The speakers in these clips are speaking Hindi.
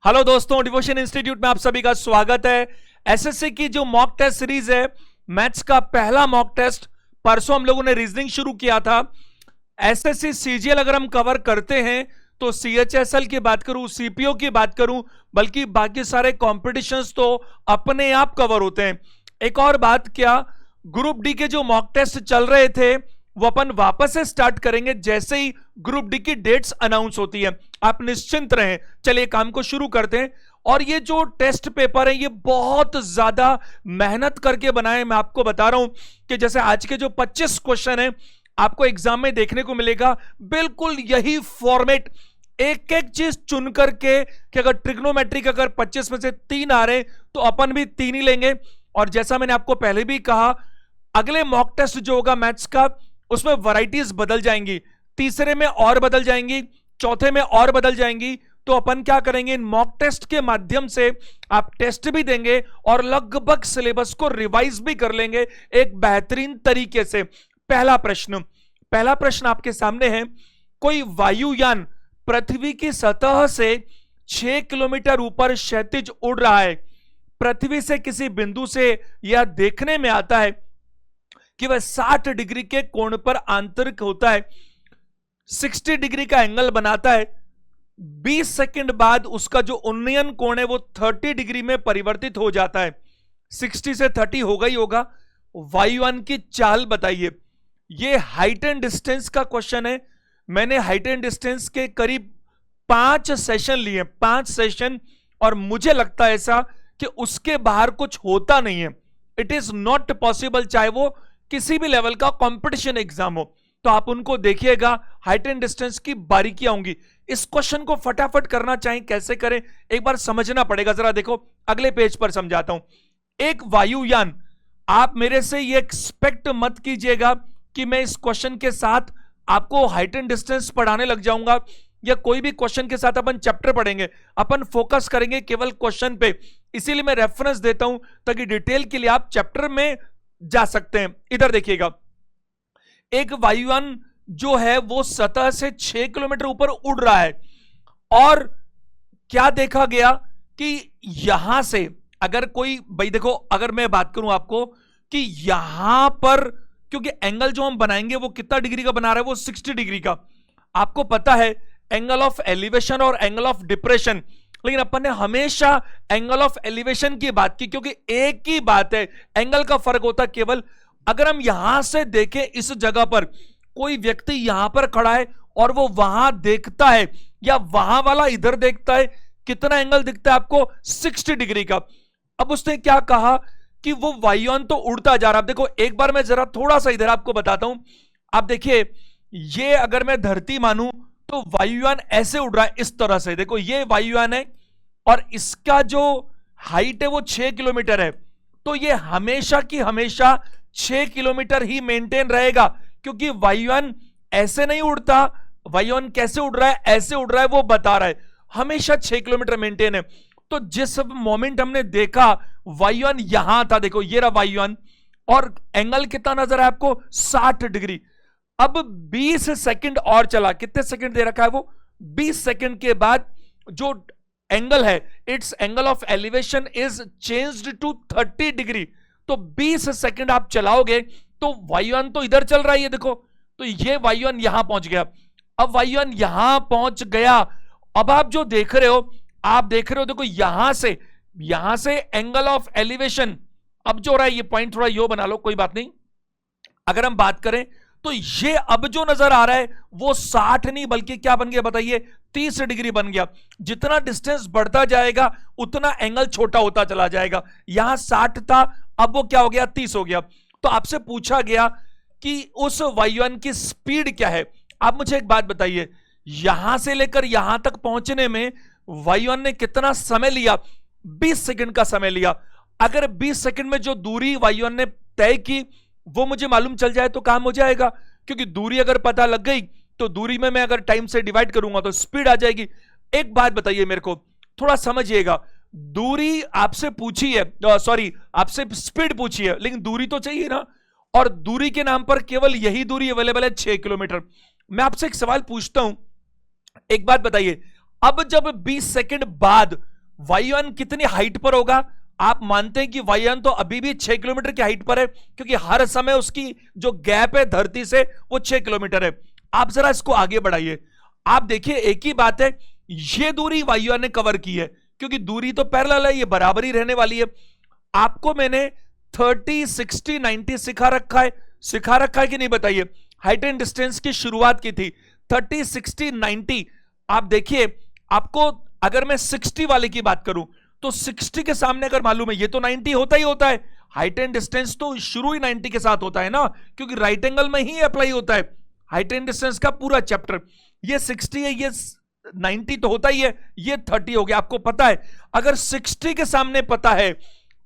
हेलो दोस्तों, डिवोशन इंस्टीट्यूट में आप सभी का स्वागत है। एसएससी की जो मॉक टेस्ट सीरीज है, मैथ्स का पहला मॉक टेस्ट परसों हम लोगों ने रीजनिंग शुरू किया था। एसएससी सीजीएल अगर हम कवर करते हैं तो सीएचएसएल की बात करूं, सीपीओ की बात करूं, बल्कि बाकी सारे कॉम्पिटिशन्स तो अपने आप कवर होते हैं। एक और बात, क्या ग्रुप डी के जो मॉक टेस्ट चल रहे थे वो अपन वापस से स्टार्ट करेंगे जैसे ही ग्रुप डी की डेट्स अनाउंस होती है। आप निश्चिंत रहें। चलिए काम को शुरू करते हैं। और ये जो टेस्ट पेपर है ये बहुत ज्यादा मेहनत करके बनाए। मैं आपको बता रहा हूं कि जैसे आज के जो 25 क्वेश्चन है आपको एग्जाम में देखने को मिलेगा, बिल्कुल यही फॉर्मेट, एक एक चीज चुन करके कि अगर ट्रिग्नोमेट्री का अगर 25 में से 3 आ रहे तो अपन भी 3 ही लेंगे। और जैसा मैंने आपको पहले भी कहा, अगले मॉक टेस्ट जो होगा मैथ्स का उसमें वैरायटीज बदल जाएंगी, तीसरे में और बदल जाएंगी, चौथे में और बदल जाएंगी। तो अपन क्या करेंगे, इन मॉक टेस्ट के माध्यम से आप टेस्ट भी देंगे और लगभग सिलेबस को रिवाइज भी कर लेंगे एक बेहतरीन तरीके से। पहला प्रश्न आपके सामने है। कोई वायुयान पृथ्वी की सतह से 6 किलोमीटर ऊपर क्षैतिज उड़ रहा है। पृथ्वी से किसी बिंदु से यह देखने में आता है कि वह 60 डिग्री के कोण पर आंतरिक होता है, 60 डिग्री का एंगल बनाता है। 20 सेकंड बाद उसका जो उन्नयन कोण है वो 30 डिग्री में परिवर्तित हो जाता है। 60 से 30 होगा ही होगा। वायुयान की चाल बताइए। ये हाइट एंड डिस्टेंस का क्वेश्चन है। मैंने हाइट एंड डिस्टेंस के करीब 5 सेशन लिए, 5 सेशन, और मुझे लगता है ऐसा कि उसके बाहर कुछ होता नहीं है। इट इज नॉट पॉसिबल, चाहे वो किसी भी लेवल का कंपटीशन एग्जाम हो। तो आप उनको देखिएगा, हाइट एंड डिस्टेंस की बारीकियां होंगी। इस क्वेश्चन को फटाफट करना चाहें, कैसे करें एक बार समझना पड़ेगा। जरा देखो, अगले पेज पर समझाता हूं। एक वायुयान, आप मेरे से ये एक्सपेक्ट मत कीजिएगा कि मैं इस क्वेश्चन के साथ आपको हाइट एंड डिस्टेंस पढ़ाने लग जाऊंगा या कोई भी क्वेश्चन के साथ अपन चैप्टर पढ़ेंगे। अपन फोकस करेंगे केवल क्वेश्चन पे। इसीलिए मैं रेफरेंस देता हूं ताकि डिटेल के लिए आप चैप्टर में जा सकते हैं। इधर देखिएगा, एक वायुयान जो है वो सतह से 6 किलोमीटर ऊपर उड़ रहा है और क्या देखा गया कि यहां से अगर कोई, भाई देखो, अगर मैं बात करूं आपको कि यहां पर, क्योंकि एंगल जो हम बनाएंगे वो कितना डिग्री का बना रहा है, वो 60 डिग्री का। आपको पता है एंगल ऑफ एलिवेशन और एंगल ऑफ डिप्रेशन, लेकिन अपन ने हमेशा एंगल ऑफ एलिवेशन की बात की क्योंकि एक ही बात है, एंगल का फर्क होता है केवल। अगर हम यहां से देखें, इस जगह पर कोई व्यक्ति यहां पर खड़ा है और वो वहां देखता है या वहां वाला इधर देखता है, कितना एंगल दिखता है आपको, 60 डिग्री का। अब उसने क्या कहा कि वो वायुयान तो उड़ता जा रहा है। देखो एक बार मैं जरा थोड़ा सा इधर आपको बताता हूं। आप देखिए, ये अगर मैं धरती मानूं तो वायुयान ऐसे उड़ रहा है इस तरह से। देखो ये वायुयान है और इसका जो हाइट है वो 6 किलोमीटर है। तो ये हमेशा की हमेशा 6 किलोमीटर ही मेंटेन रहेगा क्योंकि वायुयान ऐसे नहीं उड़ता। वायुयान कैसे उड़ रहा है, ऐसे उड़ रहा है, वो बता रहा है, हमेशा 6 किलोमीटर मेंटेन है। तो जिस मोमेंट हमने देखा वायुयान यहां था, देखो ये रहा वायुयान, और एंगल कितना नजर है आपको, 60 डिग्री। अब 20 सेकंड और चला, कितने सेकंड दे रखा है वो, 20 सेकंड के बाद जो एंगल है, it's angle of elevation is changed to 30 degree. तो 20 सेकंड आप चलाओगे तो वायुयान तो इधर चल रहा है, ये देखो, तो ये वायुयान यहां पहुंच गया। अब वायुयान यहां पहुंच गया। अब आप जो देख रहे हो, आप देख रहे हो, देखो यहां से एंगल ऑफ एलिवेशन अब जो हो रहा है, ये पॉइंट थोड़ा यो बना लो, कोई बात नहीं। अगर हम बात करें तो ये अब जो नजर आ रहा है वो 60 नहीं बल्कि क्या बन गया बताइए, 30 डिग्री बन गया। जितना डिस्टेंस बढ़ता जाएगा उतना एंगल छोटा होता चला जाएगा। यहां 60 था, अब वो क्या हो गया, 30 हो गया। तो आपसे पूछा गया कि उस वायुयान की स्पीड क्या है। आप मुझे एक बात बताइए, यहां से लेकर यहां तक पहुंचने में वायुयान ने कितना समय लिया, 20 सेकंड का समय लिया। अगर 20 सेकंड में जो दूरी वायुयान ने तय की वो मुझे मालूम चल जाए तो काम हो जाएगा, क्योंकि दूरी अगर पता लग गई तो दूरी में मैं अगर टाइम से डिवाइड करूंगा तो स्पीड आ जाएगी। एक बात बताइए मेरे को, थोड़ा समझिएगा, दूरी आपसे पूछी है, सॉरी आपसे स्पीड पूछी है, लेकिन दूरी तो चाहिए ना। और दूरी के नाम पर केवल यही दूरी अवेलेबल है 6 किलोमीटर। मैं आपसे एक सवाल पूछता हूं, एक बात बताइए, अब जब 20 सेकंड बाद y1 कितनी हाइट पर होगा? आप मानते हैं कि y1 तो अभी भी 6 किलोमीटर की हाइट पर है, क्योंकि हर समय उसकी जो गैप है धरती से वो 6 किलोमीटर है। आप जरा इसको आगे बढ़ाइए, आप देखिए एक ही बात है, ये दूरी y1 ने कवर की है, क्योंकि दूरी तो पैरेलल है, ये बराबर ही रहने वाली है। आपको मैंने 30, 60, 90 सिखा रखा है कि नहीं बताइए? हाइट एंड डिस्टेंस की शुरुआत की थी 30, 60, 90। आप देखिए, आपको अगर मैं 60 वाले की बात करूं तो 60 के सामने अगर मालूम है ये तो 90 होता ही होता है। हाइट एंड डिस्टेंस तो शुरू ही 90 के साथ होता है ना, क्योंकि राइट एंगल में ही अप्लाई होता है हाइट एंड डिस्टेंस का पूरा चैप्टर। ये 60 है, ये 90 तो होता ही है, ये 30 हो गया। आपको पता है अगर 60 के सामने पता है,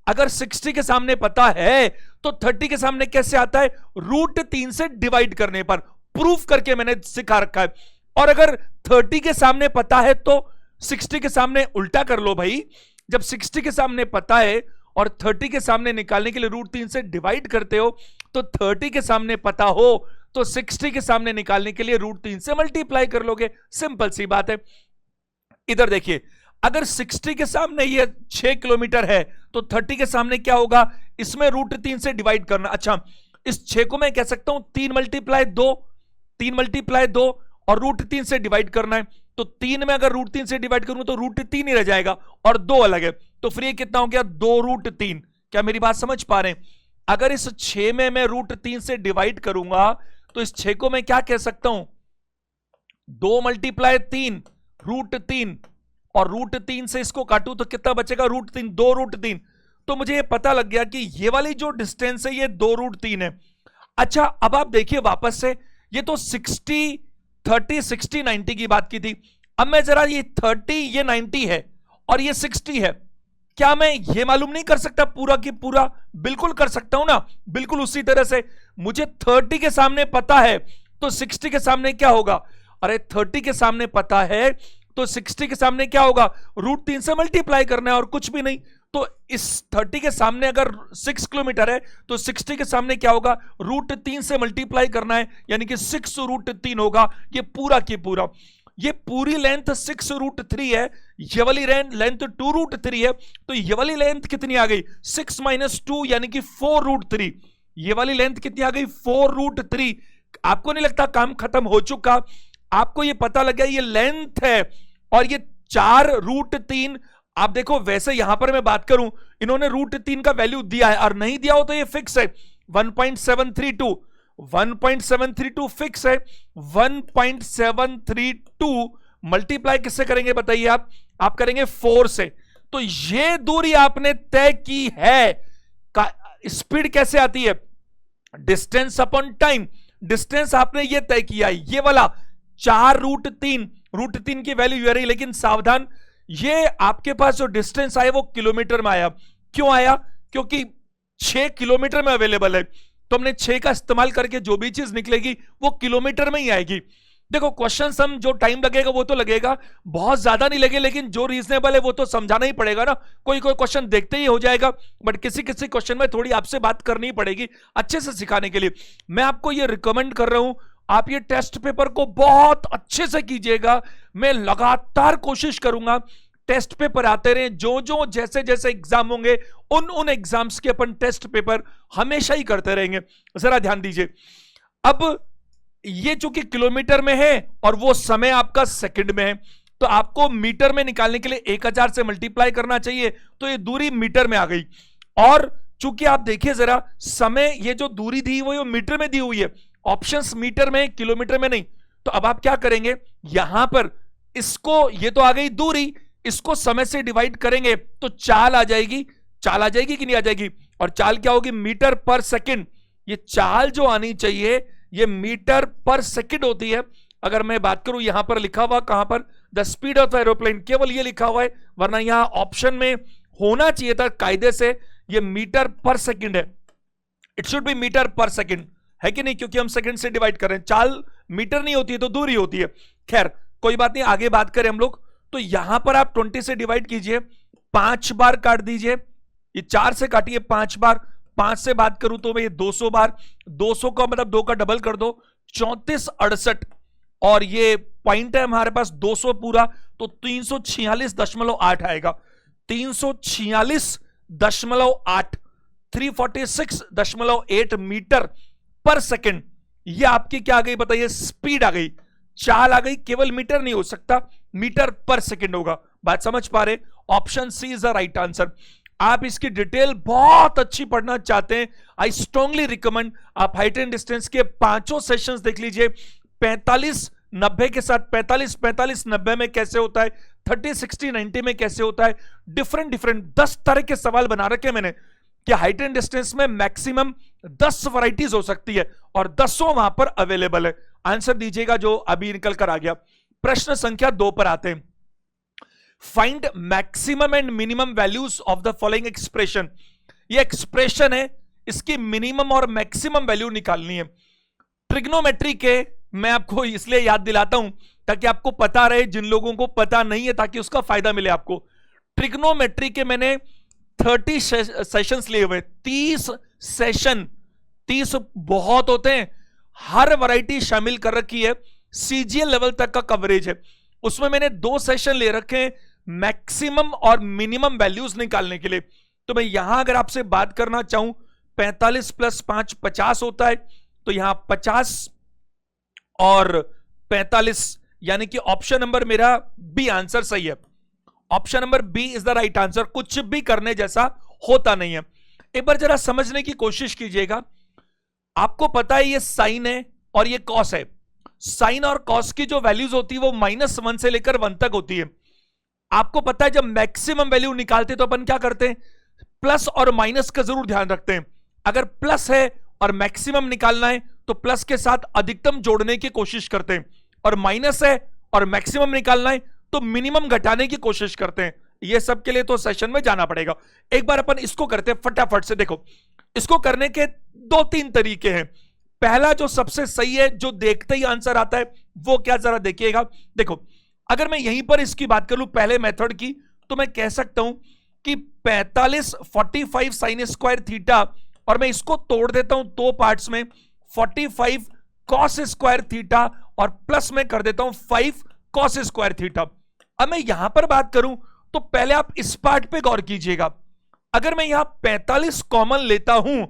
अगर 60 के सामने पता है तो 30 के सामने कैसे आता है? √3 से डिवाइड करने पर। प्रूफ करके मैंने सिखा रखा है। और अगर 30 के सामने पता है तो 60 के सामने उल्टा कर लो भाई। जब 60 के सामने पता है और 30 के सामने निकालने के लिए √3 से डिवाइड करते हो, तो 30 के सामने पता हो तो 60 के सामने निकालने के लिए √3 से मल्टीप्लाई कर लोगे। सिंपल सी बात है। इधर देखिए, अगर 60 के सामने ये 6 किलोमीटर है तो 30 के सामने क्या होगा? इसमें √3 से डिवाइड करना। अच्छा, इस 6 को मैं कह सकता हूं 3 मल्टीप्लाई 2 और √3 से डिवाइड करना है। तो 3 में अगर √3 से डिवाइड करूं तो √3 ही रह जाएगा और 2 अलग है, तो फिर ये कितना हो गया? 2√3। क्या मेरी बात समझ पा रहे हैं? अगर इस 6 में मैं √3 से डिवाइड करूंगा तो इस 6 को मैं क्या कह सकता हूं? 2 मल्टीप्लाई 3 √3, और √3 से इसको काटूं तो कितना बचेगा? √3, 2√3। तो मुझे ये पता लग गया कि ये वाली जो डिस्टेंस है ये 2√3 है। अच्छा, अब आप देखिए वापस से, ये तो 60, 30, 60, 90 की बात की थी। अब मैं जरा ये 30, ये 90 है और ये 60 है, क्या मैं ये मालूम नहीं कर सकता पूरा की पूरा? बिल्कुल कर सकता हूं ना। बिल्कुल उसी तरह से मुझे 30 के सामने पता है तो 60 के सामने क्या होगा? अरे 30 के सामने पता है तो 60 के सामने क्या होगा? √3 से मल्टीप्लाई करना है और कुछ भी नहीं। तो इस 30 के सामने अगर 6 किलोमीटर है तो 60 के सामने क्या होगा? √3 से मल्टीप्लाई करना है, यानी कि 6√3 होगा। ये पूरा की पूरा, ये पूरी लेंथ 6√3 है, ये वाली लेंथ 2√3 है। तो ये वाली लेंथ कितनी आ गई? 6 - 2 यानी कि 4√3। ये वाली लेंथ कितनी आ गई? 4√3। आपको नहीं लगता काम खत्म हो चुका? आपको ये पता लग गया ये लेंथ है और ये 4√3। आप देखो, वैसे यहां पर मैं बात करूं, इन्होंने √3 का वैल्यू दिया है, और नहीं दिया हो तो ये फिक्स है 1.732 फिक्स है। 1.732 मल्टीप्लाई किससे करेंगे बताइए? आप करेंगे 4 से। तो ये दूरी आपने तय की है। स्पीड कैसे आती है? Distance upon time. डिस्टेंस आपने ये तय किया है, ये वाला 4√3 की वैल्यू ये रही। लेकिन सावधान, ये आपके पास जो डिस्टेंस आया वो किलोमीटर में आया। क्यों आया? क्योंकि 6 किलोमीटर में अवेलेबल है, तो हमने 6 का इस्तेमाल करके जो भी चीज निकलेगी वो किलोमीटर में ही आएगी। देखो, क्वेश्चन सम जो टाइम लगेगा वो तो लगेगा, बहुत ज्यादा नहीं लगे, लेकिन जो रीजनेबल है वो तो समझाना ही पड़ेगा ना। कोई क्वेश्चन देखते ही हो जाएगा, बट किसी किसी क्वेश्चन में थोड़ी आपसे बात करनी पड़ेगी अच्छे से सिखाने के लिए। मैं आपको ये रिकमेंड कर रहा हूं, आप ये टेस्ट पेपर को बहुत अच्छे से कीजिएगा। मैं लगातार कोशिश करूंगा टेस्ट पेपर आते रहे, जो जैसे जैसे एग्जाम होंगे उन एग्जाम्स के अपन टेस्ट पेपर हमेशा ही करते रहेंगे। जरा ध्यान दीजिए, अब ये चूंकि किलोमीटर में है और वो समय आपका सेकंड में है, तो आपको मीटर में निकालने के लिए 1000 से मल्टीप्लाई करना चाहिए, तो ये दूरी मीटर में आ गई। और चूंकि आप देखिए जरा, समय, ये जो दूरी दी हुई वो मीटर में दी हुई है, ऑप्शंस मीटर में, किलोमीटर में नहीं। तो अब आप क्या करेंगे, यहां पर इसको, ये तो आ गई दूरी, इसको समय से डिवाइड करेंगे तो चाल आ जाएगी। चाल आ जाएगी कि नहीं आ जाएगी? और चाल क्या होगी? मीटर पर सेकंड। ये चाल जो आनी चाहिए ये मीटर पर सेकंड होती है। अगर मैं बात करूं, यहां पर लिखा हुआ, कहां पर? द स्पीड ऑफ एरोप्लेन, केवल ये लिखा हुआ है, वरना यहां ऑप्शन में होना चाहिए था कायदे से ये मीटर पर सेकंड है। इट शुड बी मीटर पर सेकंड, है कि नहीं? क्योंकि हम सेकंड से डिवाइड कर रहे हैं। चाल मीटर नहीं होती है तो दूरी होती है। खैर कोई बात नहीं, आगे बात करें हम लोग। तो यहां पर आप 20 से डिवाइड कीजिए, 5 बार काट दीजिए। ये 4 से काटिए 5 बार, 5 से बात करूं तो ये 200 बार, 200 का मतलब 2 का डबल कर दो, 34 68। और ये पॉइंट है हमारे पास 200 पूरा, तो 346.8 आएगा। 346.8, 346.8 मीटर पर सेकेंड। ये आपकी क्या आ गई बताइए? स्पीड आ गई, चाल आ गई। केवल मीटर नहीं हो सकता, मीटर पर सेकेंड होगा। बात समझ पा रहे? Option C is the right answer. आप इसकी डिटेल बहुत अच्छी पढ़ना चाहते हैं, आई स्ट्रांगली रिकमेंड आप हाइट एंड डिस्टेंस के पांचों सेशंस देख लीजिए। 45-90 के साथ 45-45-90 में कैसे होता है, 30-60-90 में कैसे होता है, डिफरेंट 10 तरह के सवाल बना रखे मैंने कि हाइट एंड डिस्टेंस में मैक्सिमम 10 वैरायटीज हो सकती है और 10 वहां पर अवेलेबल है। आंसर दीजिएगा जो अभी निकल कर आ गया। प्रश्न संख्या 2 पर आते हैं। Find maximum and minimum values of the following expression. ये एक्सप्रेशन है, इसकी मिनिमम और मैक्सिमम वैल्यू निकालनी है। ट्रिग्नोमेट्री के मैं आपको इसलिए याद दिलाता हूं ताकि आपको पता रहे, जिन लोगों को पता नहीं है ताकि उसका फायदा मिले आपको। ट्रिग्नोमेट्री के मैंने 30 सेशंस लिए हुए, 30 सेशन, 30 बहुत होते हैं, हर वैरायटी शामिल कर रखी है, सीजीएल लेवल तक का कवरेज है। उसमें मैंने 2 सेशन ले रखे हैं मैक्सिमम और मिनिमम वैल्यूज निकालने के लिए। तो मैं यहां अगर आपसे बात करना चाहूं, 45 + 5 50 होता है, तो यहां 50 और 45, यानी कि ऑप्शन नंबर मेरा बी आंसर सही है। Option number B is the right answer. कुछ भी करने जैसा होता नहीं है। एक बार जरा समझने की कोशिश कीजिएगा। आपको पता है ये साइन है और ये कॉस है। साइन और कॉस की जो वैल्यूज होती है वो -1 से लेकर 1 तक होती है। आपको पता है जब मैक्सिमम वैल्यू निकालते तो अपन क्या करते हैं? प्लस और माइनस का जरूर ध्यान रखते हैं। अगर प्लस है और मैक्सिमम निकालना है तो प्लस के साथ अधिकतम जोड़ने की कोशिश करते हैं, और माइनस है और मैक्सिमम निकालना है तो मिनिमम घटाने की कोशिश करते हैं। ये सब के लिए तो सेशन में जाना पड़ेगा। एक बार अपन इसको करते हैं फटाफट से। देखो, इसको करने के 2-3 तरीके हैं। पहला जो सबसे सही है, जो देखते ही आंसर आता है, वो क्या जरा देखिएगा। देखो, अगर मैं यहीं पर इसकी बात कर लूं पहले मेथड की, तो मैं कह सकता हूं कि 45 45 sin स्क्वायर थीटा, और मैं इसको तोड़ देता हूं 2 पार्ट्स में, 45 cos स्क्वायर थीटा और प्लस में कर देता हूं 5 cos स्क्वायर थीटा। अब मैं यहां पर बात करूं तो पहले आप इस पार्ट पे गौर कीजिएगा। अगर मैं यहां 45 कॉमन लेता हूं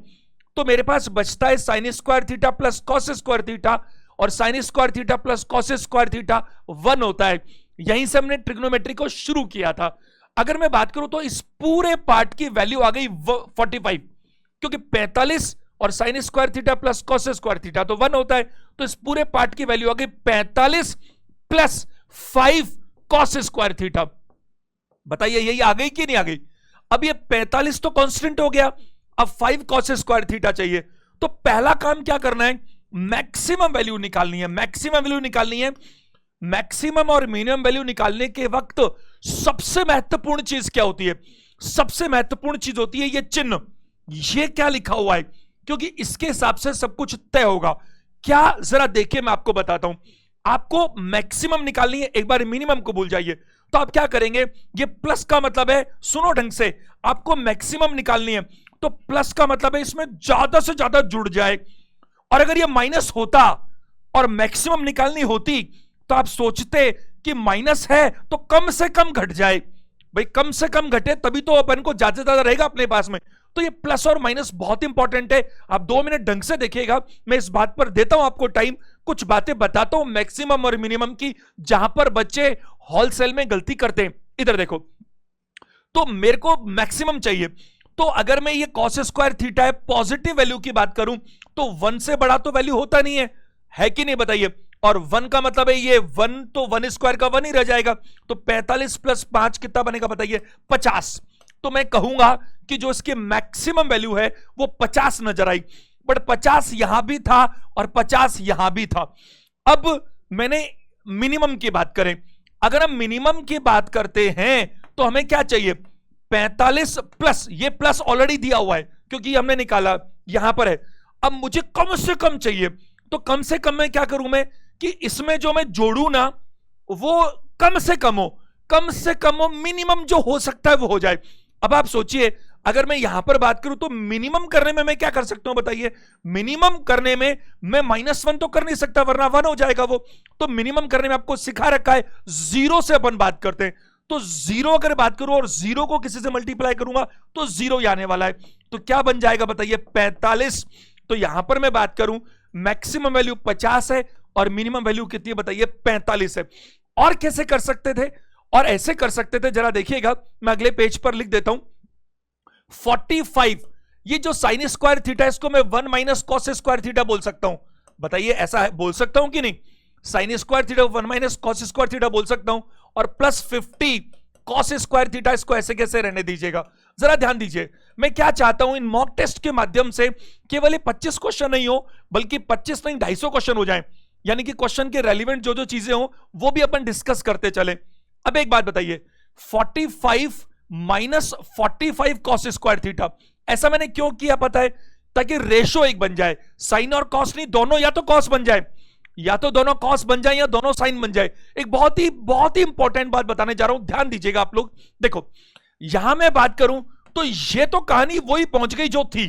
तो मेरे पास बचता है sin square theta plus cos square theta, और sin square theta plus cos square theta 1 होता है। यहीं से हमने ट्रिग्नोमेट्री को शुरू किया था। अगर मैं बात करूं तो इस पूरे पार्ट की वैल्यू आ गई 45, क्योंकि 45 और sin square theta plus cos square theta तो 1 होता है, तो इस पूरे पार्ट की वैल्यू आ गई 45 प्लस 5 cos स्क्वायर थीटा। बताइए यही आ गई कि नहीं आ गई? अब ये 45 तो कांस्टेंट हो गया, अब 5 cos स्क्वायर थीटा चाहिए। तो पहला काम क्या करना है? मैक्सिमम वैल्यू निकालनी है। मैक्सिमम वैल्यू निकालनी है। मैक्सिमम और मिनिमम वैल्यू निकालने के वक्त सबसे महत्वपूर्ण चीज क्या होती है? सबसे महत्वपूर्ण चीज होती है ये चिन्ह। ये क्या लिखा हुआ है, क्योंकि इसके हिसाब से सब कुछ तय होगा। क्या, जरा देखिए, मैं आपको बताता हूं। आपको मैक्सिमम निकालनी है, एक बार मिनिमम को भूल जाइए। तो आप क्या करेंगे? ये प्लस का मतलब है, सुनो ढंग से, आपको मैक्सिमम निकालनी है तो प्लस का मतलब है इसमें ज्यादा से ज्यादा जुड़ जाए। और अगर ये माइनस होता और मैक्सिमम निकालनी होती तो आप सोचते कि माइनस है तो कम से कम घट जाए। भाई कम से कम घटे तभी तो अपन को ज्यादा से ज्यादा रहेगा अपने पास में। तो ये प्लस और माइनस बहुत इंपॉर्टेंट है। आप 2 मिनट ढंग से देखिएगा, मैं इस बात पर देता हूं आपको टाइम, कुछ बातें बताता हूं मैक्सिमम और मिनिमम की, जहां पर बच्चे होलसेल में गलती करते हैं। इधर देखो, तो मेरे को मैक्सिमम चाहिए, तो अगर मैं ये cos स्क्वायर थीटा है पॉजिटिव वैल्यू की बात करूं तो 1 से बड़ा तो वैल्यू होता नहीं है कि नहीं बताइए? और 1 का मतलब है ये 1, तो 1 स्क्वायर का 1 ही रह जाएगा। तो 45 + 5 कितना बनेगा बताइए? 50। तो मैं कहूंगा कि जो इसकी मैक्सिमम वैल्यू है वो 50 नजर आई, बट 50 यहां भी था और 50 यहां भी था। अब मैंने मिनिमम की बात करें, अगर हम मिनिमम की बात करते हैं तो हमें क्या चाहिए? 45 प्लस, ये प्लस ऑलरेडी दिया हुआ है क्योंकि हमने निकाला, यहां पर है। अब मुझे कम से कम चाहिए, तो कम से कम में क्या करूं मैं कि इसमें जो मैं जोड़ू ना वो कम से कम हो, मिनिमम जो हो सकता है वो हो जाए। अब आप सोचिए, अगर मैं यहां पर बात करूं तो मिनिमम करने में मैं क्या कर सकता हूं बताइए? मिनिमम करने में मैं -1 तो कर नहीं सकता, वरना 1 हो जाएगा वो। तो मिनिमम करने में आपको सिखा रखा है जीरो से अपन बात करते हैं। तो जीरो अगर बात करूं और जीरो को किसी से मल्टीप्लाई करूंगा तो जीरो ही आने वाला है। तो क्या बन जाएगा बताइए? 45। तो यहां पर मैं बात करूं मैक्सिमम वैल्यू 50 है और मिनिमम वैल्यू कितनी है बताइए? 45 है। और कैसे कर सकते थे? और ऐसे कर सकते थे, जरा देखिएगा, मैं अगले पेज पर लिख देता हूं 45। ये जो साइन स्क्वायर थीटा है इसको मैं 1 माइनस कॉस स्क्वायर थीटा बोल सकता हूं। बताइए ऐसा है, बोल सकता हूं कि नहीं? Sign square theta 1 minus cos square theta बोल सकता हूं। और प्लस 50 कॉस स्क्वायर थीटा, इसको ऐसे कैसे रहने दीजिएगा? जरा ध्यान दीजिए, मैं क्या चाहता हूं इन मॉक टेस्ट के माध्यम से केवल 25 क्वेश्चन नहीं हो, बल्कि 25 नहीं 250 क्वेश्चन हो जाए। यानी कि क्वेश्चन के रेलिवेंट जो जो चीजें हो वो भी अपन डिस्कस करते चले। अब एक बात बताइए, 45 माइनस 45 कॉस स्क्वायर थीटा, ऐसा मैंने क्यों किया पता है? ताकि रेशो एक बन जाए, साइन और कॉस नहीं, दोनों या तो कॉस बन जाए, या तो दोनों कॉस बन जाए या दोनों साइन बन जाए। एक बहुत ही इंपॉर्टेंट बात बताने जा रहा हूं, ध्यान दीजिएगा आप लोग। देखो यहां मैं बात करूं तो ये तो कहानी वही पहुंच गई जो थी,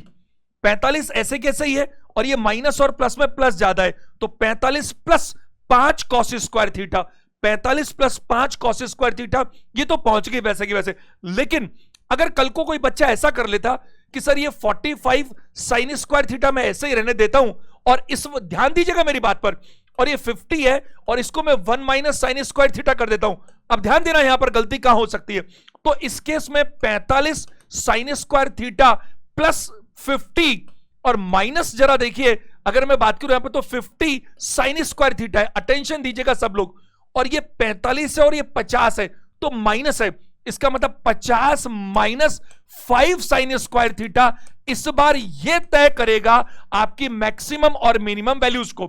45 ऐसे कैसे ही है, और ये माइनस और प्लस में प्लस ज्यादा है, तो 45 plus 5 cos square theta, 45 plus 5 cos square theta, ये तो पहुंच गई वैसे की वैसे। लेकिन अगर कल को कोई बच्चा ऐसा कर लेता कि सर ये 45 साइन स्क्वायर थीटा मैं ऐसे ही रहने देता हूं, और इस ध्यान दीजिएगा मेरी बात पर, और ये 50 है और इसको मैं 1 माइनस साइन स्क्वायर थीटा कर देता हूं। अब ध्यान देना यहां पर गलती कहां हो सकती है। तो इस केस में 45 साइन स्क्वायर थीटा प्लस 50 और माइनस, जरा देखिए अगर मैं बात करूं यहां पर तो 50 साइन स्क्वायर थीटा है, अटेंशन दीजिएगा सब लोग, और ये 45 है और ये 50 है, तो माइनस है। इसका मतलब 50 माइनस 5 साइन स्क्वायर थीटा इस बार ये तय करेगा आपकी मैक्सिमम और मिनिमम वैल्यूज को।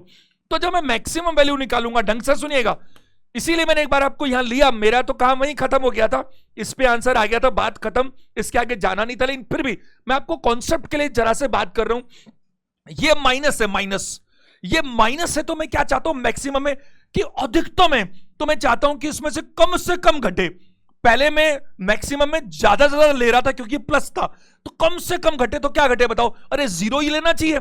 तो जब मैं मैक्सिमम वैल्यू निकालूंगा, ढंग से सुनिएगा, इसीलिए मैंने एक बार आपको यहां लिया, मेरा तो काम वहीं खत्म हो गया था, इस पे आंसर आ गया था, बात खत्म, इसके आगे जाना नहीं था। लेकिन फिर भी मैं आपको कॉन्सेप्ट के लिए जरा से बात कर रहा हूं। ये माइनस है, माइनस, ये माइनस है, तो मैं क्या चाहता हूं मैक्सिमम में कि अधिकतम है, तो मैं चाहता हूं कि इसमें से कम घटे। पहले मैं मैक्सिमम में ज्यादा ले रहा था क्योंकि प्लस था, तो कम से कम घटे, तो क्या घटे बताओ? अरे जीरो ही लेना चाहिए,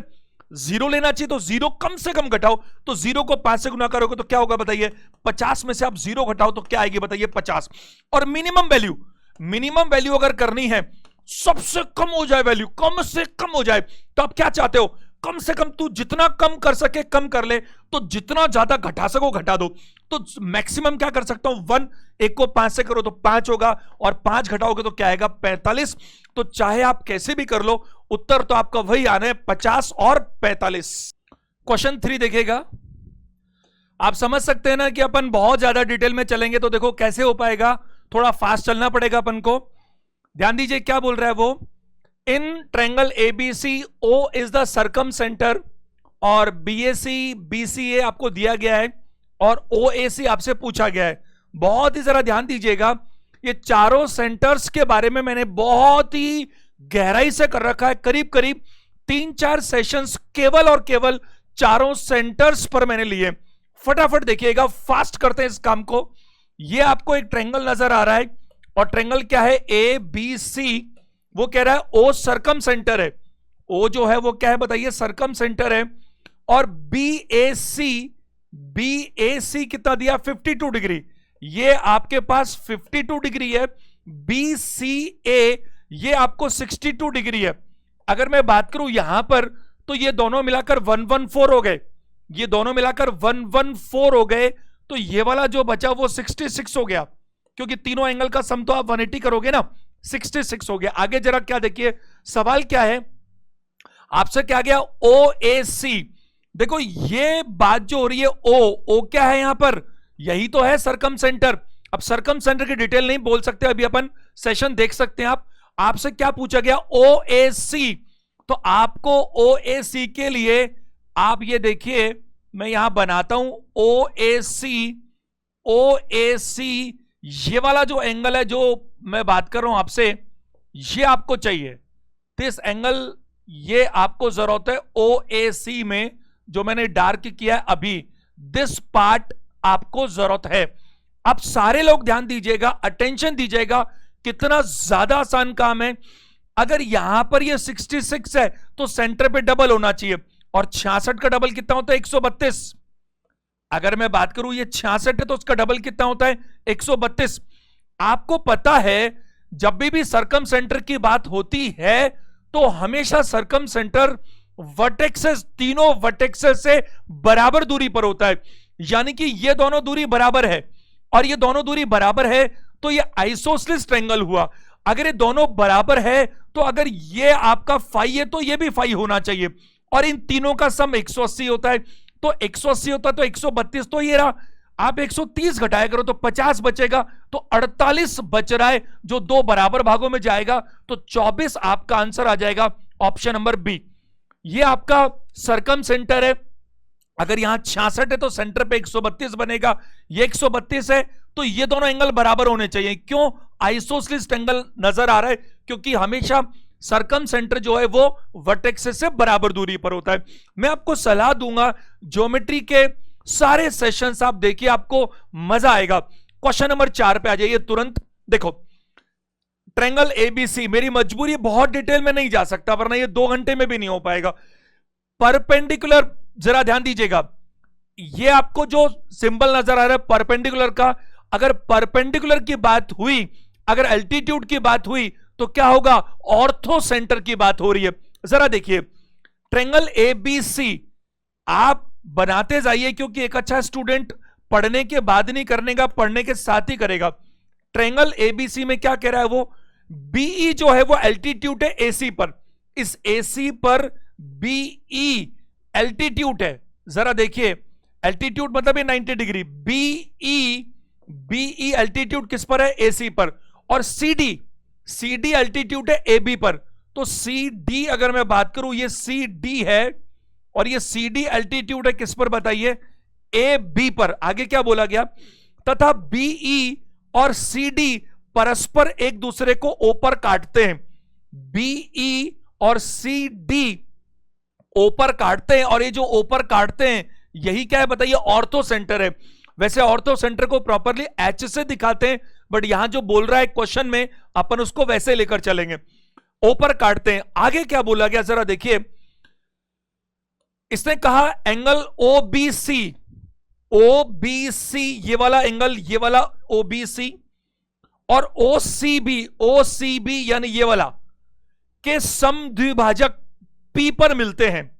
जीरो लेना चाहिए, तो जीरो कम से कम घटाओ, तो जीरो को 5 से गुना करोगे तो क्या होगा बताइए? 50 में से आप जीरो घटाओ तो क्या आएगी बताइए? 50। और मिनिमम वैल्यू अगर करनी है सबसे कम हो जाए, वैल्यू कम से कम हो जाए, तो आप क्या चाहते हो? कम से कम तू जितना कम कर सके कम कर ले, तो जितना ज्यादा घटा सको घटा दो। तो मैक्सिमम क्या कर सकता हूं? 1, एक को 5 से करो तो 5 होगा, और 5 घटाओगे तो क्या आएगा? 45। तो चाहे आप कैसे भी कर लो, उत्तर तो आपका वही आना है, 50 और 45। क्वेश्चन 3 देखिएगा, आप समझ सकते हैं ना कि अपन बहुत ज्यादा डिटेल में चलेंगे तो देखो कैसे हो पाएगा, थोड़ा फास्ट चलना पड़ेगा अपन को। ध्यान दीजिए क्या बोल रहा है वो, in triangle ABC O is the circumcentre, और बीएसी बीसीए आपको दिया गया है, और ओएसी आपसे पूछा गया है। बहुत ही जरा ध्यान दीजिएगा, ये चारों सेंटर्स के बारे में मैंने बहुत ही गहराई से कर रखा है, करीब करीब 3-4 सेशंस केवल और केवल चारों सेंटर्स पर मैंने लिए। फटाफट देखिएगा, फास्ट करते हैं इस काम को। ये आपको एक ट्रायंगल नजर आ रहा है, और ट्रायंगल क्या है? A B C. वो कह रहा है ओ सर्कम सेंटर है, ओ जो है वो क्या है बताइए? सर्कम सेंटर है। और बी ए सी कितना दिया? 52 डिग्री। ये आपके पास 52 डिग्री है। बी सी ए ये आपको 62 डिग्री है। अगर मैं बात करूं यहां पर, तो ये दोनों मिलाकर 114 हो गए, ये दोनों मिलाकर 114 हो गए, तो ये वाला जो बचा वो 66 हो गया, क्योंकि तीनों एंगल का सम तो आप 180 करोगे ना, 66 हो गया। आगे जरा क्या देखिए, सवाल क्या है आपसे, क्या गया? ओ ए सी। देखो ये बात जो हो रही है, ओ क्या है यहां पर? यही तो है सर्कम सेंटर। अब सर्कम सेंटर की डिटेल नहीं बोल सकते, अभी अपन सेशन देख सकते हैं। आपसे क्या पूछा गया? ओ ए सी। तो आपको ओ ए सी के लिए आप ये देखिए, मैं यहां बनाता हूं ओ ए सी। ओ ए सी ये वाला जो एंगल है जो मैं बात कर रहा हूं आपसे, ये आपको चाहिए। दिस एंगल ये आपको जरूरत है ओ ए सी में, जो मैंने डार्क किया है अभी, दिस पार्ट आपको जरूरत है। अब सारे लोग ध्यान दीजिएगा, अटेंशन दीजिएगा, कितना ज्यादा आसान काम है। अगर यहां पर ये 66 है तो सेंटर पे डबल होना चाहिए, और 66 का डबल कितना होता है 132। अगर मैं बात करूं ये 66 है तो उसका डबल कितना होता है 132। आपको पता है जब भी सरकम सेंटर की बात होती है तो हमेशा सरकम सेंटर वर्टेक्सेस, तीनों वर्टेक्सेस से बराबर दूरी पर होता है, यानी कि ये दोनों दूरी बराबर है, और ये दोनों दूरी बराबर है तो ये आइसोसेलेस ट्रायंगल हुआ। अगर ये दोनों बराबर है तो अगर ये आपका फाई है तो ये भी फाई होना चाहिए, और इन तीनों का सम 180 होता है, तो 180 होता है तो 132 तो ये रहा। आप 130 घटाया करो तो 50 बचेगा, तो 48 बच रहा है जो दो बराबर भागों में जाएगा, तो 24 आपका आंसर आ जाएगा ऑप्शन नंबर बी। ये आपका सरकम सेंटर है। अगर यहां 66 है तो सेंटर पे 132 बनेगा, ये 132 है तो ये दोनों एंगल बराबर होने चाहिए। क्यों? आइसोसेलेस एंगल नजर आ रहा है, क्योंकि हमेशा सरकम सेंटर जो है वो वर्टेक्सेस से बराबर दूरी पर होता है। मैं आपको सलाह दूंगा ज्योमेट्री के सारे सेशंस आप देखिए, आपको मजा आएगा। क्वेश्चन नंबर 4 पे आ जाइए तुरंत। देखो ट्रायंगल एबीसी, मेरी मजबूरी बहुत डिटेल में नहीं जा सकता वरना ये 2 घंटे में भी नहीं हो पाएगा। परपेंडिकुलर जरा ध्यान दीजिएगा, ये आपको जो सिंबल नजर आ रहा है परपेंडिकुलर का, अगर परपेंडिकुलर की बात हुई, अगर एल्टीट्यूड की बात हुई तो क्या होगा? ऑर्थो सेंटर की बात हो रही है। जरा देखिए ट्रायंगल एबीसी आप बनाते जाइए, क्योंकि एक अच्छा स्टूडेंट पढ़ने के बाद नहीं करने का, पढ़ने के साथ ही करेगा। ट्रायंगल एबीसी में क्या कह रहा है वो? बीई जो है वो एल्टीट्यूड है एसी पर, इस एसी पर बीई एल्टीट्यूड है। जरा देखिए एल्टीट्यूड मतलब ये 90 डिग्री, बीई एल्टीट्यूड किस पर है? एसी पर। और सीडी एल्टीट्यूड है एबी पर। तो सीडी अगर मैं बात करूं, ये सीडी है और ये सीडी एल्टीट्यूड है किस पर बताइए? ए बी पर। आगे क्या बोला गया? तथा बीई और सीडी परस्पर एक दूसरे को ऊपर काटते हैं। बीई और सीडी ऊपर काटते हैं, और ये जो ऊपर काटते हैं यही क्या है बताइए? ऑर्थो सेंटर है। वैसे ऑर्थो सेंटर को प्रॉपरली एच से दिखाते हैं, बट यहां जो बोल रहा है क्वेश्चन में अपन उसको वैसे लेकर चलेंगे, ऊपर काटते हैं। आगे क्या बोला गया जरा देखिए, इसने कहा एंगल ओबीसी, ओबीसी ये वाला एंगल, ये वाला ओबीसी और ओसीबी यानी ये वाला के समद्विभाजक पी पर मिलते हैं।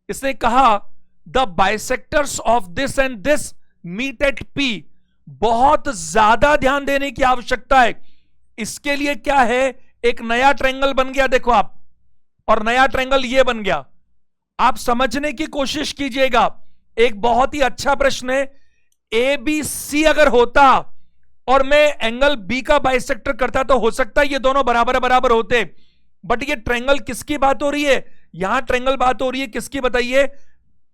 इसने कहा the bisectors of this and this meet at P. बहुत ज्यादा ध्यान देने की आवश्यकता है। इसके लिए क्या है? एक नया ट्रायंगल बन गया, देखो आप, और नया ट्रायंगल ये बन गया। आप समझने की कोशिश कीजिएगा। एक बहुत ही अच्छा प्रश्न है। ए बी सी अगर होता और मैं एंगल बी का बाइसेक्टर करता तो हो सकता है ये दोनों बराबर बराबर होते, बट ये ट्रायंगल किसकी बात हो रही है? यहां ट्रायंगल बात हो रही है किसकी बताइए?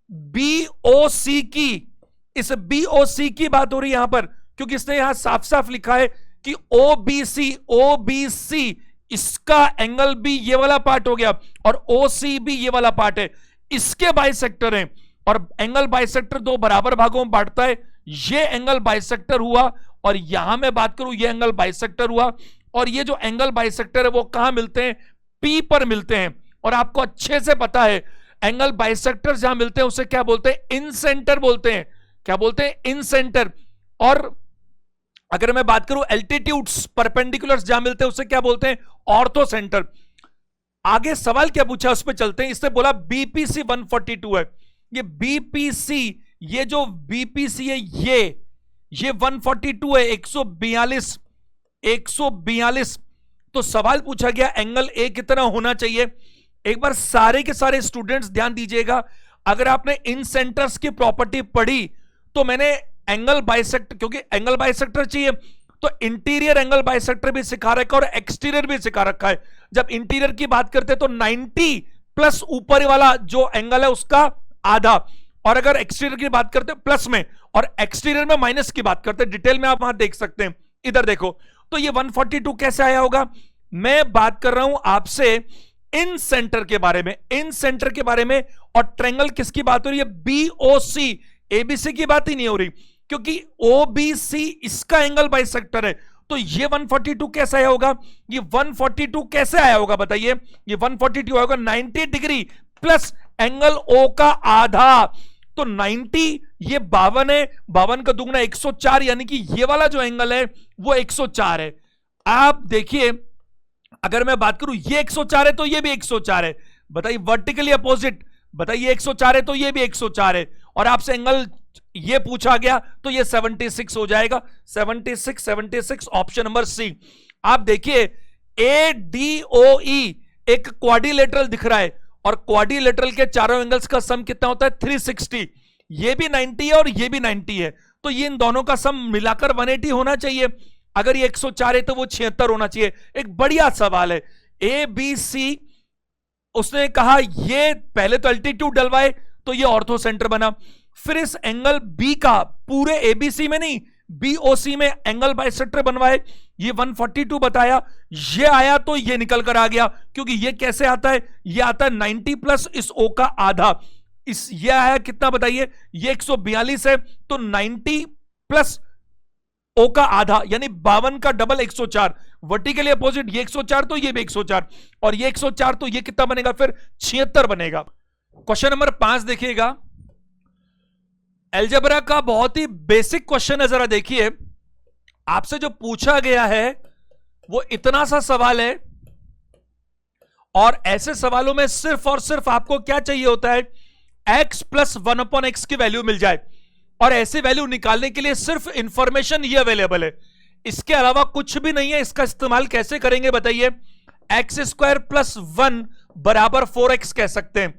बीओसी की। इस बीओसी की बात हो रही है यहां पर, क्योंकि इसने यहां साफ साफ लिखा है कि ओबीसी इसका एंगल बी ये वाला पार्ट हो गया, और ओसीबी ये वाला पार्ट है, इसके बाइसेक्टर हैं। और एंगल बाइसेक्टर दो बराबर भागों में बांटता है। ये एंगल बाइसेक्टर हुआ, और यहां मैं बात करूं ये एंगल बाइसेक्टर हुआ। और ये जो एंगल बाइसेक्टर है वो कहां मिलते हैं? पी पर मिलते हैं। और आपको अच्छे से पता है एंगल बाइसेक्टर जहां मिलते हैं उसे क्या बोलते हैं? इन सेंटर बोलते हैं। क्या बोलते हैं? इन सेंटर। और अगर मैं बात करूं एल्टीट्यूड्स परपेंडिकुलर्स जहां मिलते हैं उसे क्या बोलते हैं? Ortho centre. आगे सवाल क्या पूछा उस पर चलते हैं। इसने बोला बीपीसी 142 है। ये बीपीसी, ये जो बीपीसी है ये 142 है, 142। तो सवाल पूछा गया एंगल ए कितना होना चाहिए। एक बार सारे के सारे स्टूडेंट्स ध्यान दीजिएगा। अगर आपने इन सेंटर्स की प्रॉपर्टी पढ़ी तो मैंने एंगल बाइसेक्टर, क्योंकि एंगल बाइसेक्टर चाहिए तो इंटीरियर एंगल बाइसेक्टर भी सिखा रखा है और एक्सटीरियर भी सिखा रखा है। जब इंटीरियर की बात करते हैं तो 90 प्लस ऊपर वाला जो एंगल है उसका आधा, और अगर एक्सटीरियर की बात करते हैं प्लस में, और एक्सटीरियर में माइनस की बात करते हैं। डिटेल में आप वहां देख सकते हैं। इधर देखो तो ये 142 कैसे आया होगा? मैं बात कर रहा हूं आपसे इन सेंटर के बारे में, इन सेंटर के बारे में। और ट्रायंगल किसकी बात हो रही है? बीओसी। एबीसी की बात ही नहीं हो रही, क्योंकि ओबीसी इसका एंगल बाइसेक्टर है। तो ये 142 कैसे आया होगा? ये 142 कैसे आया होगा बताइए? ये 142 आया होगा 90 डिग्री प्लस एंगल ओ का आधा। तो 90 ये 52 है, 52 का दुगना 104, यानी कि ये वाला जो एंगल है वो 104 है। आप देखिए, अगर मैं बात करूं ये 104 है तो ये भी 104 है। बताइए वर्टिकली अपोजिट, बताइए 104 है तो ये भी 104 है, और आपसे एंगल ये पूछा गया तो ये 76 हो जाएगा। 76 ऑप्शन नंबर सी। आप देखिए ADOE एक क्वाड्रिलेटरल दिख रहा है, और क्वाड्रिलेटरल के चारों एंगल्स का सम कितना होता है? 360। ये भी 90 है और ये भी 90 है, तो ये इन दोनों का सम मिलाकर 180 होना चाहिए। अगर ये 104 है तो वो 76 होना चाहिए। एक बढ़िया सवाल है। ABC उसने कहा ये पहले तो अल्टीट्यूड डलवाए तो ये ऑर्थो सेंटर बना, फिर इस एंगल बी का पूरे ABC में नहीं BOC में एंगल बाइसेक्टर बनवाए, ये 142 बताया, ये आया तो ये निकल कर आ गया, क्योंकि ये कैसे आता है? ये आता है 90 प्लस इस O का आधा। इस ये आया कितना बताइए? ये 142 है, तो 90 प्लस O का आधा यानी 52 का डबल 104। वर्टिकली अपोजिट, ये 104 तो ये भी 104, और ये 104 तो ये कितना बनेगा? फिर 76 बनेगा। क्वेश्चन नंबर 5 देखिएगा, अलजेब्रा का बहुत ही बेसिक क्वेश्चन है। जरा देखिए, आपसे जो पूछा गया है वो इतना सा सवाल है, और ऐसे सवालों में सिर्फ और सिर्फ आपको क्या चाहिए होता है? x प्लस 1/x की वैल्यू मिल जाए, और ऐसी वैल्यू निकालने के लिए सिर्फ इंफॉर्मेशन ये अवेलेबल है, इसके अलावा कुछ भी नहीं है। इसका इस्तेमाल कैसे करेंगे बताइए? एक्स स्क्वायर प्लस 1 बराबर 4x कह सकते हैं,